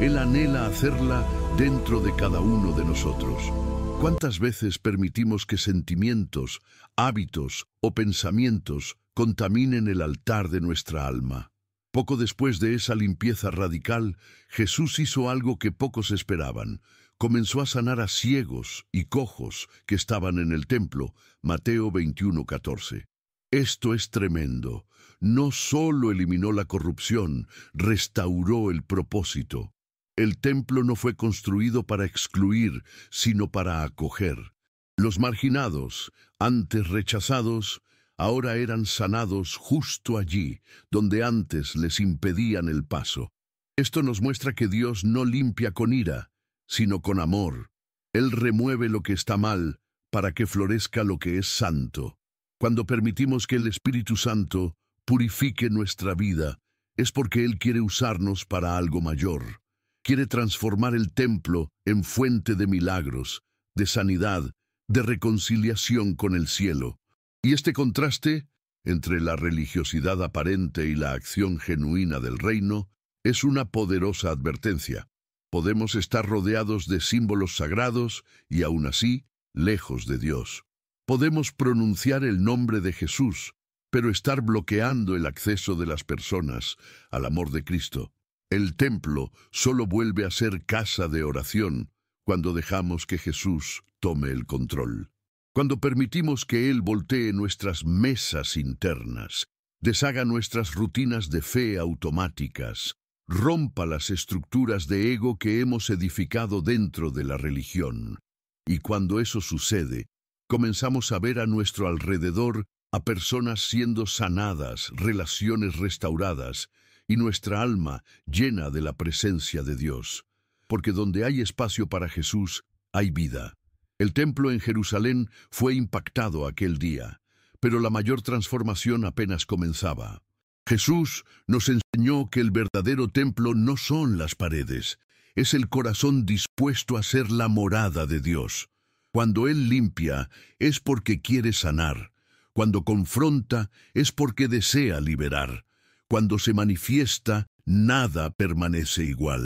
S1: Él anhela hacerla dentro de cada uno de nosotros. ¿Cuántas veces permitimos que sentimientos, hábitos o pensamientos contaminen el altar de nuestra alma? Poco después de esa limpieza radical, Jesús hizo algo que pocos esperaban. Comenzó a sanar a ciegos y cojos que estaban en el templo, Mateo 21:14. Esto es tremendo. No solo eliminó la corrupción, restauró el propósito. El templo no fue construido para excluir, sino para acoger. Los marginados, antes rechazados, ahora eran sanados justo allí, donde antes les impedían el paso. Esto nos muestra que Dios no limpia con ira, sino con amor. Él remueve lo que está mal para que florezca lo que es santo. Cuando permitimos que el Espíritu Santo purifique nuestra vida, es porque Él quiere usarnos para algo mayor. Quiere transformar el templo en fuente de milagros, de sanidad, de reconciliación con el cielo. Y este contraste entre la religiosidad aparente y la acción genuina del reino es una poderosa advertencia. Podemos estar rodeados de símbolos sagrados y aún así lejos de Dios. Podemos pronunciar el nombre de Jesús, pero estar bloqueando el acceso de las personas al amor de Cristo. El templo solo vuelve a ser casa de oración cuando dejamos que Jesús tome el control. Cuando permitimos que Él voltee nuestras mesas internas, deshaga nuestras rutinas de fe automáticas, rompa las estructuras de ego que hemos edificado dentro de la religión. Y cuando eso sucede, comenzamos a ver a nuestro alrededor a personas siendo sanadas, relaciones restauradas, y nuestra alma llena de la presencia de Dios. Porque donde hay espacio para Jesús, hay vida. El templo en Jerusalén fue impactado aquel día, pero la mayor transformación apenas comenzaba. Jesús nos enseñó que el verdadero templo no son las paredes, es el corazón dispuesto a ser la morada de Dios. Cuando Él limpia, es porque quiere sanar. Cuando confronta, es porque desea liberar. Cuando se manifiesta, nada permanece igual.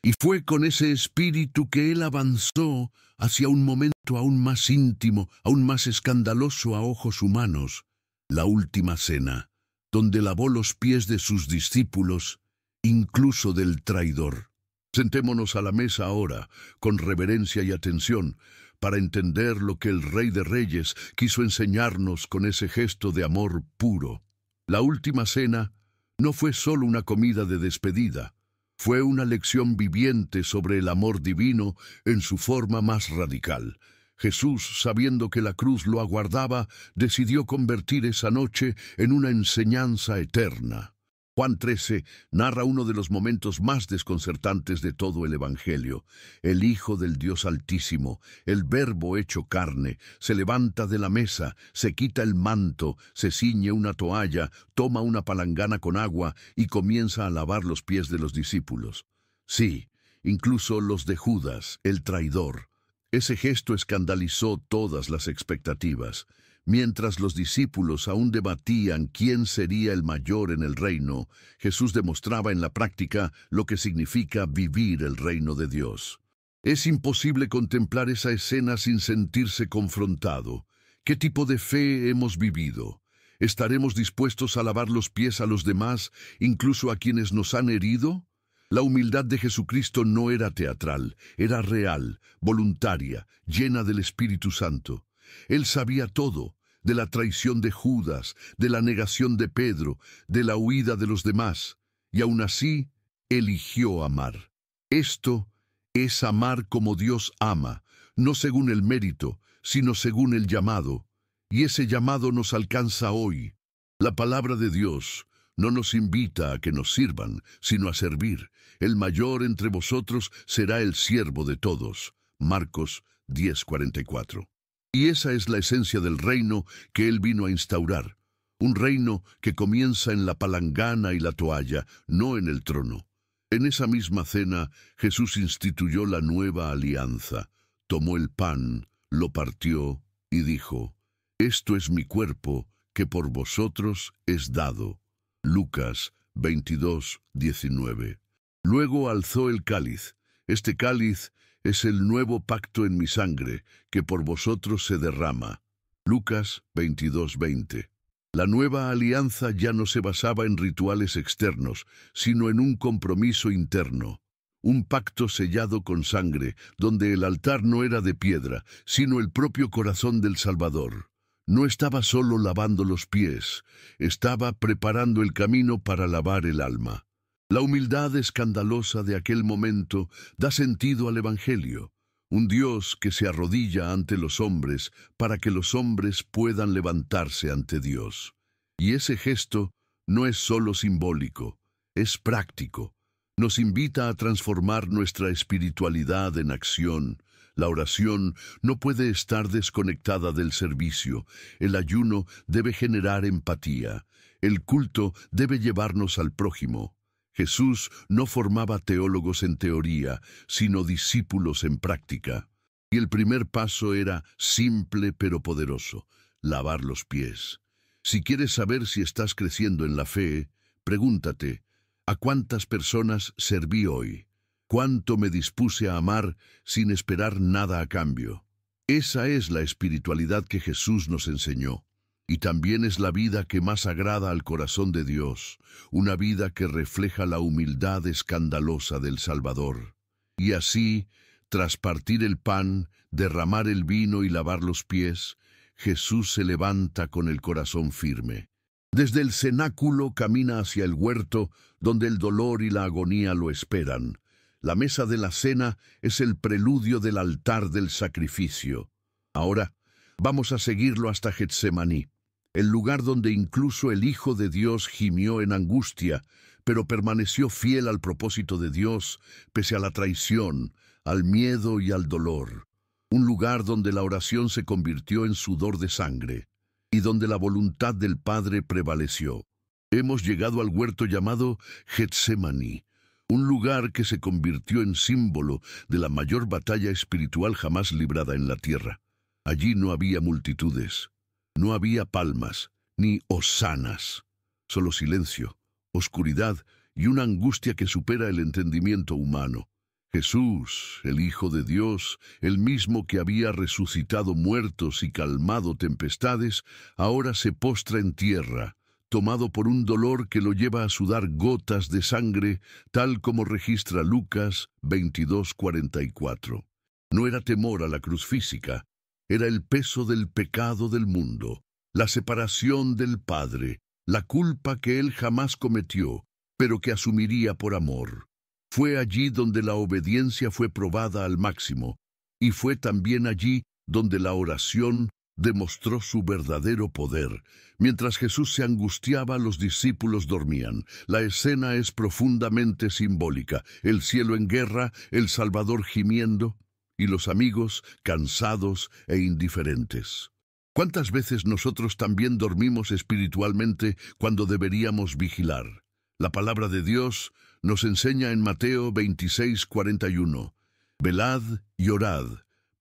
S1: Y fue con ese espíritu que Él avanzó hacia un momento aún más íntimo, aún más escandaloso a ojos humanos, la última cena, donde lavó los pies de sus discípulos, incluso del traidor. Sentémonos a la mesa ahora, con reverencia y atención, para entender lo que el Rey de Reyes quiso enseñarnos con ese gesto de amor puro. La última cena no fue solo una comida de despedida, fue una lección viviente sobre el amor divino en su forma más radical. Jesús, sabiendo que la cruz lo aguardaba, decidió convertir esa noche en una enseñanza eterna. Juan 13 narra uno de los momentos más desconcertantes de todo el Evangelio. El Hijo del Dios Altísimo, el Verbo hecho carne, se levanta de la mesa, se quita el manto, se ciñe una toalla, toma una palangana con agua y comienza a lavar los pies de los discípulos. Sí, incluso los de Judas, el traidor. Ese gesto escandalizó todas las expectativas. Mientras los discípulos aún debatían quién sería el mayor en el reino, Jesús demostraba en la práctica lo que significa vivir el reino de Dios. Es imposible contemplar esa escena sin sentirse confrontado. ¿Qué tipo de fe hemos vivido? ¿Estaremos dispuestos a lavar los pies a los demás, incluso a quienes nos han herido? La humildad de Jesucristo no era teatral, era real, voluntaria, llena del Espíritu Santo. Él sabía todo, de la traición de Judas, de la negación de Pedro, de la huida de los demás, y aún así eligió amar. Esto es amar como Dios ama, no según el mérito, sino según el llamado, y ese llamado nos alcanza hoy. La palabra de Dios no nos invita a que nos sirvan, sino a servir. El mayor entre vosotros será el siervo de todos. Marcos 10:44. Y esa es la esencia del reino que Él vino a instaurar. Un reino que comienza en la palangana y la toalla, no en el trono. En esa misma cena, Jesús instituyó la nueva alianza. Tomó el pan, lo partió y dijo: «Esto es mi cuerpo, que por vosotros es dado». Lucas 22:19. Luego alzó el cáliz. Este cáliz es el nuevo pacto en mi sangre, que por vosotros se derrama. Lucas 22:20. La nueva alianza ya no se basaba en rituales externos, sino en un compromiso interno. Un pacto sellado con sangre, donde el altar no era de piedra, sino el propio corazón del Salvador. No estaba solo lavando los pies, estaba preparando el camino para lavar el alma. La humildad escandalosa de aquel momento da sentido al Evangelio. Un Dios que se arrodilla ante los hombres para que los hombres puedan levantarse ante Dios. Y ese gesto no es solo simbólico, es práctico. Nos invita a transformar nuestra espiritualidad en acción. La oración no puede estar desconectada del servicio. El ayuno debe generar empatía. El culto debe llevarnos al prójimo. Jesús no formaba teólogos en teoría, sino discípulos en práctica. Y el primer paso era simple pero poderoso: lavar los pies. Si quieres saber si estás creciendo en la fe, pregúntate: ¿a cuántas personas serví hoy? ¿Cuánto me dispuse a amar sin esperar nada a cambio? Esa es la espiritualidad que Jesús nos enseñó. Y también es la vida que más agrada al corazón de Dios, una vida que refleja la humildad escandalosa del Salvador. Y así, tras partir el pan, derramar el vino y lavar los pies, Jesús se levanta con el corazón firme. Desde el cenáculo camina hacia el huerto, donde el dolor y la agonía lo esperan. La mesa de la cena es el preludio del altar del sacrificio. Ahora, vamos a seguirlo hasta Getsemaní, el lugar donde incluso el Hijo de Dios gimió en angustia, pero permaneció fiel al propósito de Dios, pese a la traición, al miedo y al dolor. Un lugar donde la oración se convirtió en sudor de sangre, y donde la voluntad del Padre prevaleció. Hemos llegado al huerto llamado Getsemaní, un lugar que se convirtió en símbolo de la mayor batalla espiritual jamás librada en la tierra. Allí no había multitudes, no había palmas, ni hosanas, solo silencio, oscuridad y una angustia que supera el entendimiento humano. Jesús, el Hijo de Dios, el mismo que había resucitado muertos y calmado tempestades, ahora se postra en tierra, tomado por un dolor que lo lleva a sudar gotas de sangre, tal como registra Lucas 22:44. No era temor a la cruz física, era el peso del pecado del mundo, la separación del Padre, la culpa que él jamás cometió, pero que asumiría por amor. Fue allí donde la obediencia fue probada al máximo, y fue también allí donde la oración demostró su verdadero poder. Mientras Jesús se angustiaba, los discípulos dormían. La escena es profundamente simbólica. El cielo en guerra, el Salvador gimiendo, y los amigos cansados e indiferentes. ¿Cuántas veces nosotros también dormimos espiritualmente cuando deberíamos vigilar? La palabra de Dios nos enseña en Mateo 26:41, «Velad y orad,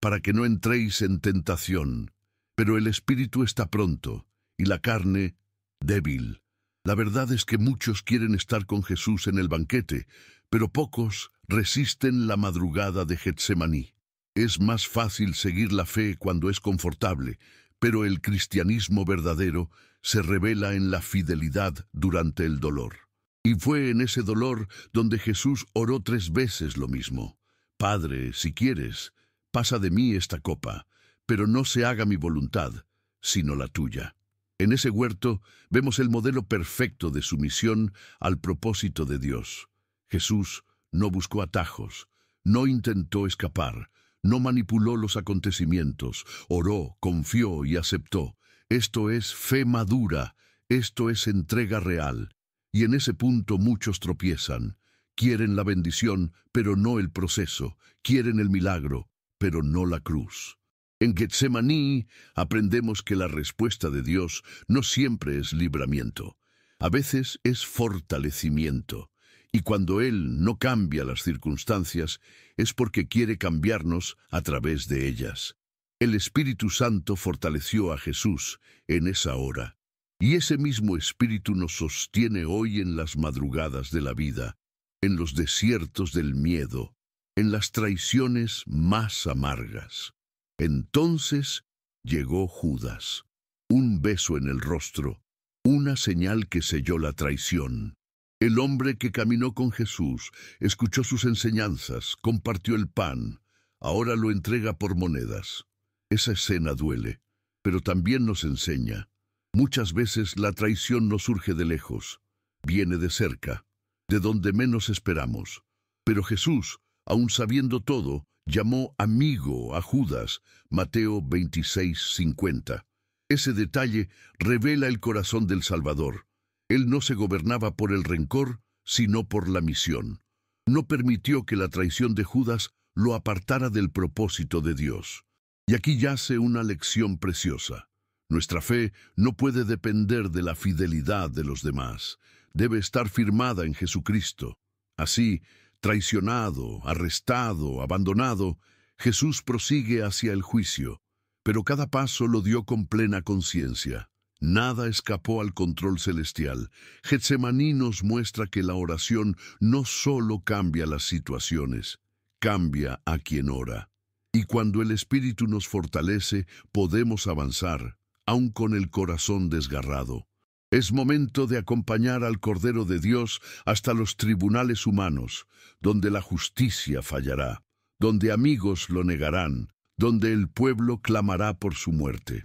S1: para que no entréis en tentación». Pero el espíritu está pronto, y la carne débil. La verdad es que muchos quieren estar con Jesús en el banquete, pero pocos resisten la madrugada de Getsemaní. Es más fácil seguir la fe cuando es confortable, pero el cristianismo verdadero se revela en la fidelidad durante el dolor. Y fue en ese dolor donde Jesús oró 3 veces lo mismo. «Padre, si quieres, pasa de mí esta copa, pero no se haga mi voluntad, sino la tuya». En ese huerto vemos el modelo perfecto de sumisión al propósito de Dios. Jesús no buscó atajos, no intentó escapar, no manipuló los acontecimientos, oró, confió y aceptó. Esto es fe madura, esto es entrega real. Y en ese punto muchos tropiezan. Quieren la bendición, pero no el proceso. Quieren el milagro, pero no la cruz. En Getsemaní aprendemos que la respuesta de Dios no siempre es libramiento. A veces es fortalecimiento. Y cuando Él no cambia las circunstancias, es porque quiere cambiarnos a través de ellas. El Espíritu Santo fortaleció a Jesús en esa hora. Y ese mismo Espíritu nos sostiene hoy en las madrugadas de la vida, en los desiertos del miedo, en las traiciones más amargas. Entonces llegó Judas, un beso en el rostro, una señal que selló la traición. El hombre que caminó con Jesús, escuchó sus enseñanzas, compartió el pan, ahora lo entrega por monedas. Esa escena duele, pero también nos enseña. Muchas veces la traición no surge de lejos, viene de cerca, de donde menos esperamos. Pero Jesús, aun sabiendo todo, llamó amigo a Judas, Mateo 26:50. Ese detalle revela el corazón del Salvador. Él no se gobernaba por el rencor, sino por la misión. No permitió que la traición de Judas lo apartara del propósito de Dios. Y aquí yace una lección preciosa. Nuestra fe no puede depender de la fidelidad de los demás. Debe estar firmada en Jesucristo. Así, traicionado, arrestado, abandonado, Jesús prosigue hacia el juicio, pero cada paso lo dio con plena conciencia. Nada escapó al control celestial. Getsemaní nos muestra que la oración no solo cambia las situaciones, cambia a quien ora. Y cuando el Espíritu nos fortalece, podemos avanzar, aun con el corazón desgarrado. Es momento de acompañar al Cordero de Dios hasta los tribunales humanos, donde la justicia fallará, donde amigos lo negarán, donde el pueblo clamará por su muerte.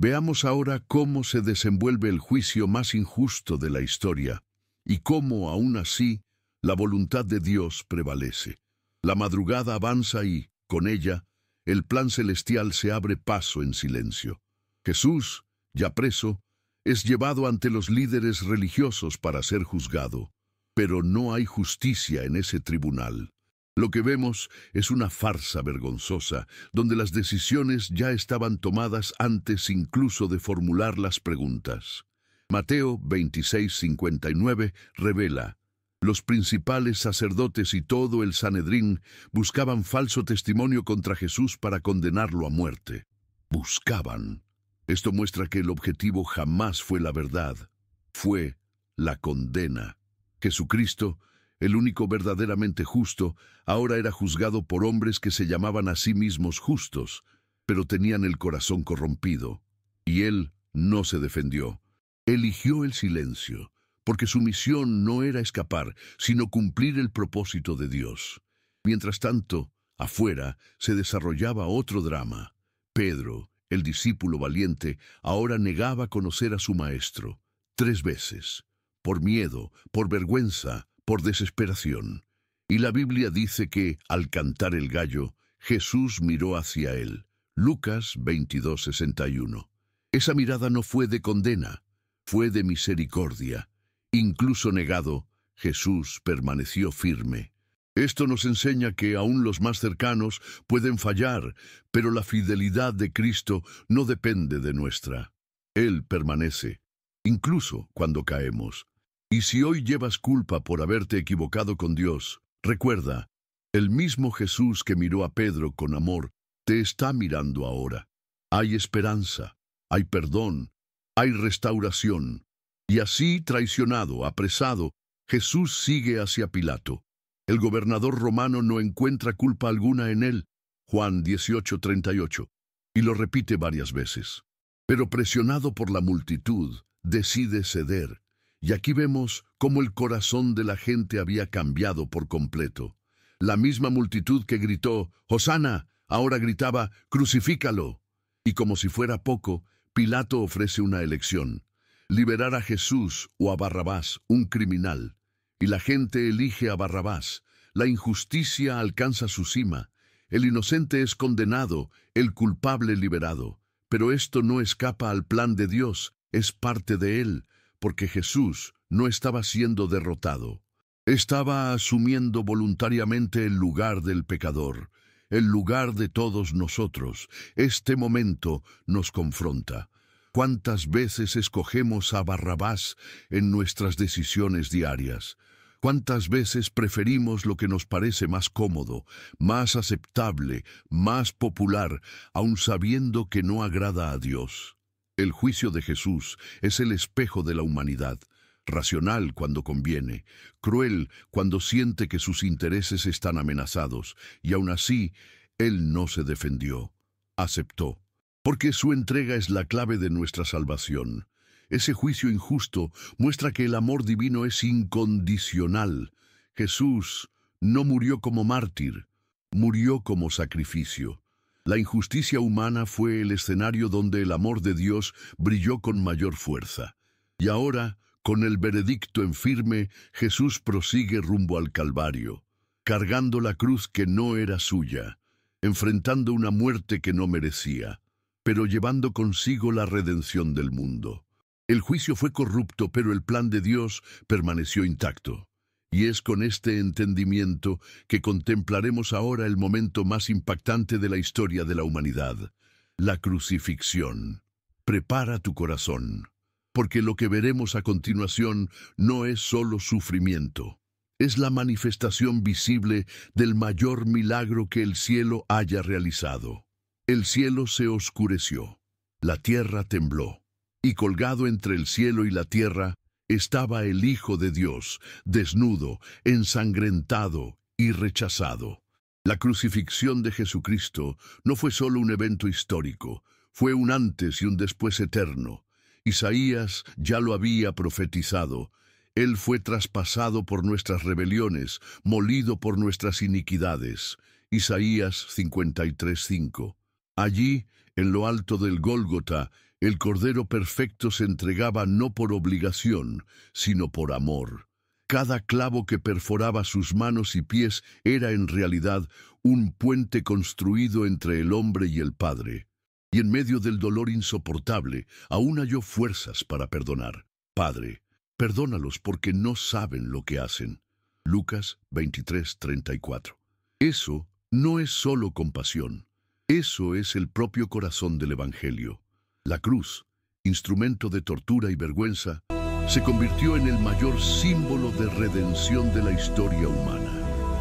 S1: Veamos ahora cómo se desenvuelve el juicio más injusto de la historia, y cómo, aún así, la voluntad de Dios prevalece. La madrugada avanza y, con ella, el plan celestial se abre paso en silencio. Jesús, ya preso, es llevado ante los líderes religiosos para ser juzgado, pero no hay justicia en ese tribunal. Lo que vemos es una farsa vergonzosa, donde las decisiones ya estaban tomadas antes incluso de formular las preguntas. Mateo 26:59 revela: los principales sacerdotes y todo el Sanedrín buscaban falso testimonio contra Jesús para condenarlo a muerte. Buscaban. Esto muestra que el objetivo jamás fue la verdad, fue la condena. Jesucristo, el único verdaderamente justo, ahora era juzgado por hombres que se llamaban a sí mismos justos, pero tenían el corazón corrompido. Y Él no se defendió. Eligió el silencio, porque su misión no era escapar, sino cumplir el propósito de Dios. Mientras tanto, afuera se desarrollaba otro drama. Pedro, el discípulo valiente, ahora negaba conocer a su maestro. 3 veces, por miedo, por vergüenza, por desesperación. Y la Biblia dice que, al cantar el gallo, Jesús miró hacia él. Lucas 22:61. Esa mirada no fue de condena, fue de misericordia. Incluso negado, Jesús permaneció firme. Esto nos enseña que aún los más cercanos pueden fallar, pero la fidelidad de Cristo no depende de nuestra. Él permanece, incluso cuando caemos. Y si hoy llevas culpa por haberte equivocado con Dios, recuerda, el mismo Jesús que miró a Pedro con amor, te está mirando ahora. Hay esperanza, hay perdón, hay restauración. Y así, traicionado, apresado, Jesús sigue hacia Pilato. El gobernador romano no encuentra culpa alguna en él, Juan 18:38, y lo repite varias veces. Pero presionado por la multitud, decide ceder. Y aquí vemos cómo el corazón de la gente había cambiado por completo. La misma multitud que gritó, «Hosana», ahora gritaba, «Crucifícalo». Y como si fuera poco, Pilato ofrece una elección: liberar a Jesús o a Barrabás, un criminal. Y la gente elige a Barrabás. La injusticia alcanza su cima. El inocente es condenado, el culpable liberado. Pero esto no escapa al plan de Dios, es parte de él, porque Jesús no estaba siendo derrotado. Estaba asumiendo voluntariamente el lugar del pecador, el lugar de todos nosotros. Este momento nos confronta. ¿Cuántas veces escogemos a Barrabás en nuestras decisiones diarias? ¿Cuántas veces preferimos lo que nos parece más cómodo, más aceptable, más popular, aun sabiendo que no agrada a Dios? El juicio de Jesús es el espejo de la humanidad, racional cuando conviene, cruel cuando siente que sus intereses están amenazados, y aun así, Él no se defendió, aceptó, porque su entrega es la clave de nuestra salvación. Ese juicio injusto muestra que el amor divino es incondicional. Jesús no murió como mártir, murió como sacrificio. La injusticia humana fue el escenario donde el amor de Dios brilló con mayor fuerza. Y ahora, con el veredicto en firme, Jesús prosigue rumbo al Calvario, cargando la cruz que no era suya, enfrentando una muerte que no merecía, pero llevando consigo la redención del mundo. El juicio fue corrupto, pero el plan de Dios permaneció intacto. Y es con este entendimiento que contemplaremos ahora el momento más impactante de la historia de la humanidad, la crucifixión. Prepara tu corazón, porque lo que veremos a continuación no es solo sufrimiento. Es la manifestación visible del mayor milagro que el cielo haya realizado. El cielo se oscureció, la tierra tembló. Y colgado entre el cielo y la tierra estaba el Hijo de Dios, desnudo, ensangrentado y rechazado. La crucifixión de Jesucristo no fue solo un evento histórico, fue un antes y un después eterno. Isaías ya lo había profetizado. Él fue traspasado por nuestras rebeliones, molido por nuestras iniquidades. Isaías 53:5. Allí, en lo alto del Gólgota, el Cordero Perfecto se entregaba no por obligación, sino por amor. Cada clavo que perforaba sus manos y pies era en realidad un puente construido entre el hombre y el Padre. Y en medio del dolor insoportable, aún halló fuerzas para perdonar. Padre, perdónalos porque no saben lo que hacen. Lucas 23:34. Eso no es solo compasión. Eso es el propio corazón del Evangelio. La cruz, instrumento de tortura y vergüenza, se convirtió en el mayor símbolo de redención de la historia humana.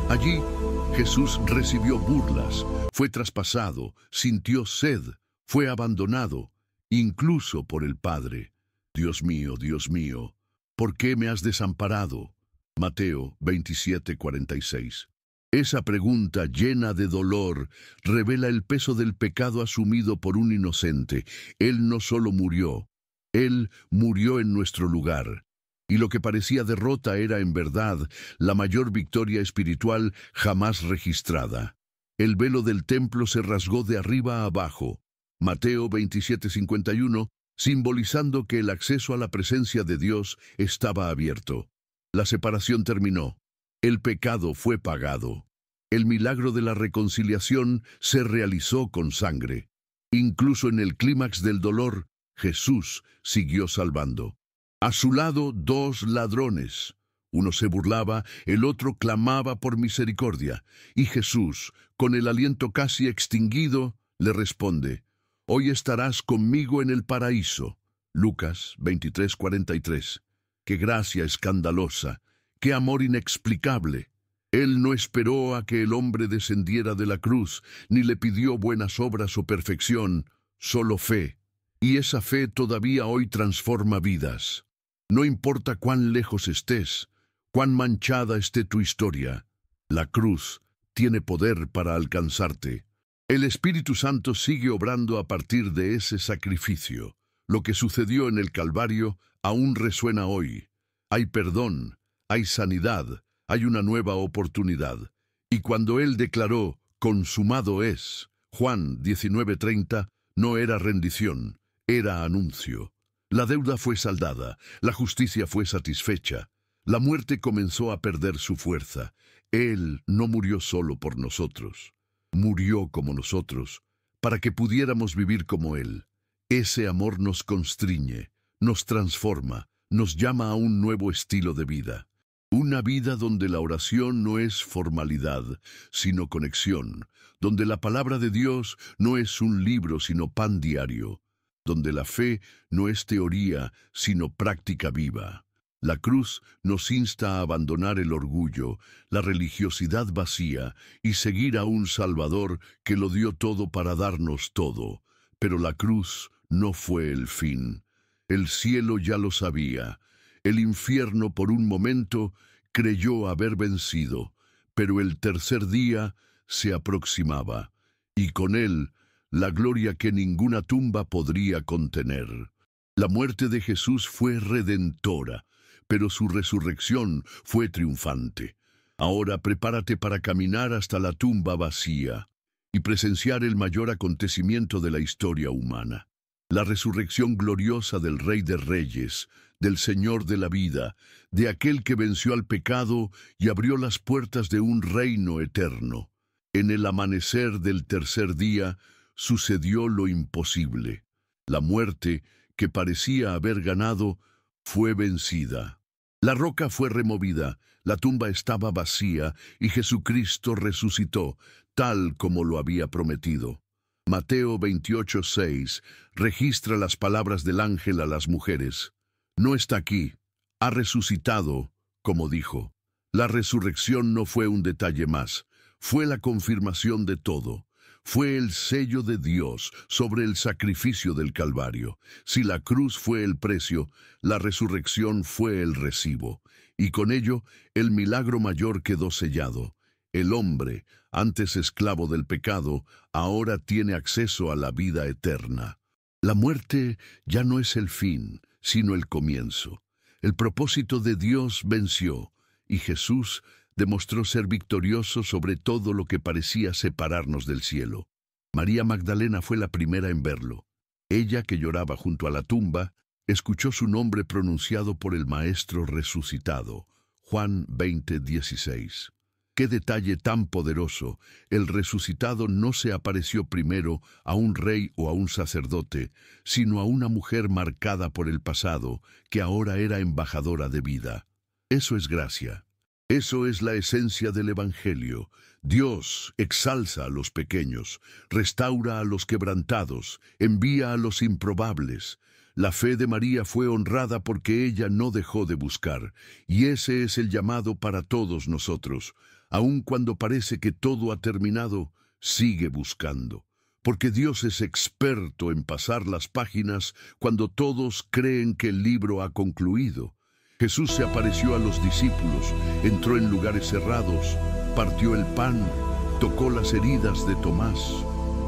S1: Allí, Jesús recibió burlas, fue traspasado, sintió sed, fue abandonado, incluso por el Padre. Dios mío, ¿por qué me has desamparado? Mateo 27:46. Esa pregunta llena de dolor revela el peso del pecado asumido por un inocente. Él no solo murió, Él murió en nuestro lugar. Y lo que parecía derrota era en verdad la mayor victoria espiritual jamás registrada. El velo del templo se rasgó de arriba a abajo. Mateo 27:51, simbolizando que el acceso a la presencia de Dios estaba abierto. La separación terminó. El pecado fue pagado. El milagro de la reconciliación se realizó con sangre. Incluso en el clímax del dolor, Jesús siguió salvando. A su lado, dos ladrones. Uno se burlaba, el otro clamaba por misericordia. Y Jesús, con el aliento casi extinguido, le responde: «Hoy estarás conmigo en el paraíso». Lucas 23:43. ¡Qué gracia escandalosa! ¡Qué amor inexplicable! Él no esperó a que el hombre descendiera de la cruz, ni le pidió buenas obras o perfección, solo fe. Y esa fe todavía hoy transforma vidas. No importa cuán lejos estés, cuán manchada esté tu historia, la cruz tiene poder para alcanzarte. El Espíritu Santo sigue obrando a partir de ese sacrificio. Lo que sucedió en el Calvario aún resuena hoy. Hay perdón, hay sanidad, hay una nueva oportunidad. Y cuando Él declaró: «Consumado es», Juan 19:30, no era rendición, era anuncio. La deuda fue saldada, la justicia fue satisfecha, la muerte comenzó a perder su fuerza. Él no murió solo por nosotros, murió como nosotros, para que pudiéramos vivir como Él. Ese amor nos constriñe, nos transforma, nos llama a un nuevo estilo de vida. Una vida donde la oración no es formalidad, sino conexión, donde la palabra de Dios no es un libro, sino pan diario, donde la fe no es teoría, sino práctica viva. La cruz nos insta a abandonar el orgullo, la religiosidad vacía y seguir a un Salvador que lo dio todo para darnos todo. Pero la cruz no fue el fin. El cielo ya lo sabía. El infierno por un momento creyó haber vencido, pero el tercer día se aproximaba, y con él la gloria que ninguna tumba podría contener. La muerte de Jesús fue redentora, pero su resurrección fue triunfante. Ahora prepárate para caminar hasta la tumba vacía y presenciar el mayor acontecimiento de la historia humana. La resurrección gloriosa del Rey de Reyes, del Señor de la vida, de aquel que venció al pecado y abrió las puertas de un reino eterno. En el amanecer del tercer día sucedió lo imposible. La muerte, que parecía haber ganado, fue vencida. La roca fue removida, la tumba estaba vacía y Jesucristo resucitó, tal como lo había prometido. Mateo 28:6 registra las palabras del ángel a las mujeres. No está aquí, ha resucitado, como dijo. La resurrección no fue un detalle más, fue la confirmación de todo. Fue el sello de Dios sobre el sacrificio del Calvario. Si la cruz fue el precio, la resurrección fue el recibo. Y con ello, el milagro mayor quedó sellado. El hombre, antes esclavo del pecado, ahora tiene acceso a la vida eterna. La muerte ya no es el fin, sino el comienzo. El propósito de Dios venció, y Jesús demostró ser victorioso sobre todo lo que parecía separarnos del cielo. María Magdalena fue la primera en verlo. Ella, que lloraba junto a la tumba, escuchó su nombre pronunciado por el Maestro resucitado. Juan 20:16. ¡Qué detalle tan poderoso! El resucitado no se apareció primero a un rey o a un sacerdote, sino a una mujer marcada por el pasado, que ahora era embajadora de vida. Eso es gracia. Eso es la esencia del Evangelio. Dios exalza a los pequeños, restaura a los quebrantados, envía a los improbables. La fe de María fue honrada porque ella no dejó de buscar, y ese es el llamado para todos nosotros. Aun cuando parece que todo ha terminado, sigue buscando, porque Dios es experto en pasar las páginas cuando todos creen que el libro ha concluido. Jesús se apareció a los discípulos, entró en lugares cerrados, partió el pan, tocó las heridas de Tomás,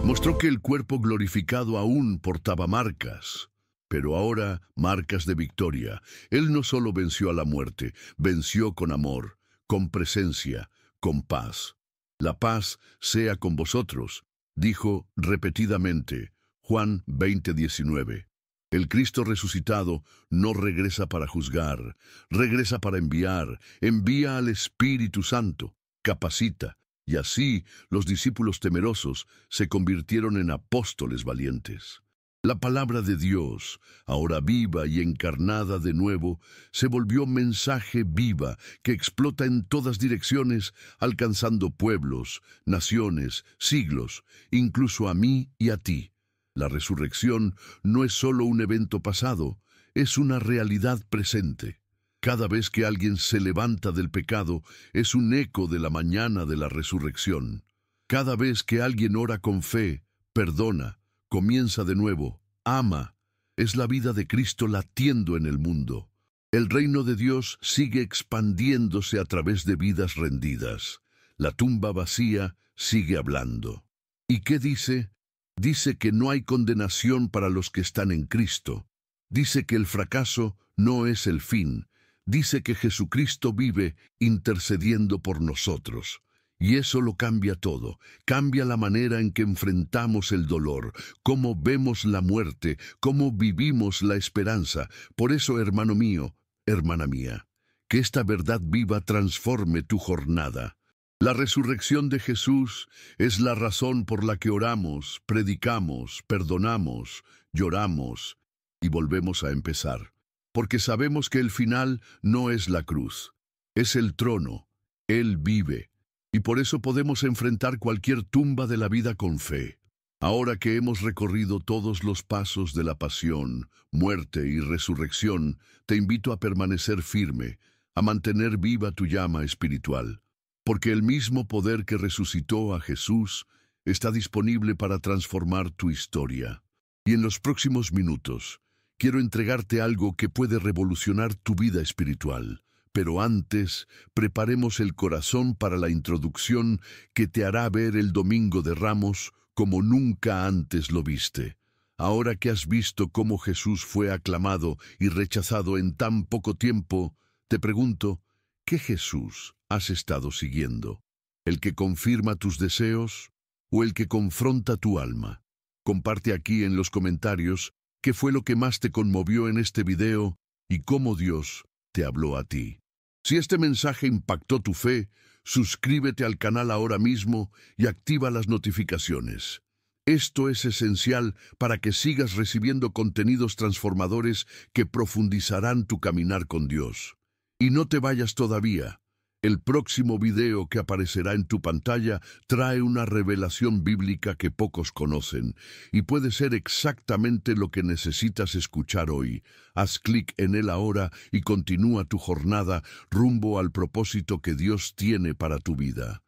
S1: mostró que el cuerpo glorificado aún portaba marcas, pero ahora marcas de victoria. Él no solo venció a la muerte, venció con amor, con presencia, con paz. La paz sea con vosotros, dijo repetidamente. Juan 20:19. El Cristo resucitado no regresa para juzgar, regresa para enviar, envía al Espíritu Santo, capacita, y así los discípulos temerosos se convirtieron en apóstoles valientes. La palabra de Dios, ahora viva y encarnada de nuevo, se volvió mensaje viva que explota en todas direcciones, alcanzando pueblos, naciones, siglos, incluso a mí y a ti. La resurrección no es solo un evento pasado, es una realidad presente. Cada vez que alguien se levanta del pecado, es un eco de la mañana de la resurrección. Cada vez que alguien ora con fe, perdona, comienza de nuevo, ama, es la vida de Cristo latiendo en el mundo. El reino de Dios sigue expandiéndose a través de vidas rendidas. La tumba vacía sigue hablando. ¿Y qué dice? Dice que no hay condenación para los que están en Cristo. Dice que el fracaso no es el fin. Dice que Jesucristo vive intercediendo por nosotros. Y eso lo cambia todo, cambia la manera en que enfrentamos el dolor, cómo vemos la muerte, cómo vivimos la esperanza. Por eso, hermano mío, hermana mía, que esta verdad viva transforme tu jornada. La resurrección de Jesús es la razón por la que oramos, predicamos, perdonamos, lloramos y volvemos a empezar. Porque sabemos que el final no es la cruz, es el trono. Él vive. Y por eso podemos enfrentar cualquier tumba de la vida con fe. Ahora que hemos recorrido todos los pasos de la pasión, muerte y resurrección, te invito a permanecer firme, a mantener viva tu llama espiritual, porque el mismo poder que resucitó a Jesús está disponible para transformar tu historia. Y en los próximos minutos, quiero entregarte algo que puede revolucionar tu vida espiritual. Pero antes, preparemos el corazón para la introducción que te hará ver el Domingo de Ramos como nunca antes lo viste. Ahora que has visto cómo Jesús fue aclamado y rechazado en tan poco tiempo, te pregunto, ¿qué Jesús has estado siguiendo? ¿El que confirma tus deseos o el que confronta tu alma? Comparte aquí en los comentarios qué fue lo que más te conmovió en este video y cómo Dios te habló a ti. Si este mensaje impactó tu fe, suscríbete al canal ahora mismo y activa las notificaciones. Esto es esencial para que sigas recibiendo contenidos transformadores que profundizarán tu caminar con Dios. Y no te vayas todavía. El próximo video que aparecerá en tu pantalla trae una revelación bíblica que pocos conocen y puede ser exactamente lo que necesitas escuchar hoy. Haz clic en él ahora y continúa tu jornada rumbo al propósito que Dios tiene para tu vida.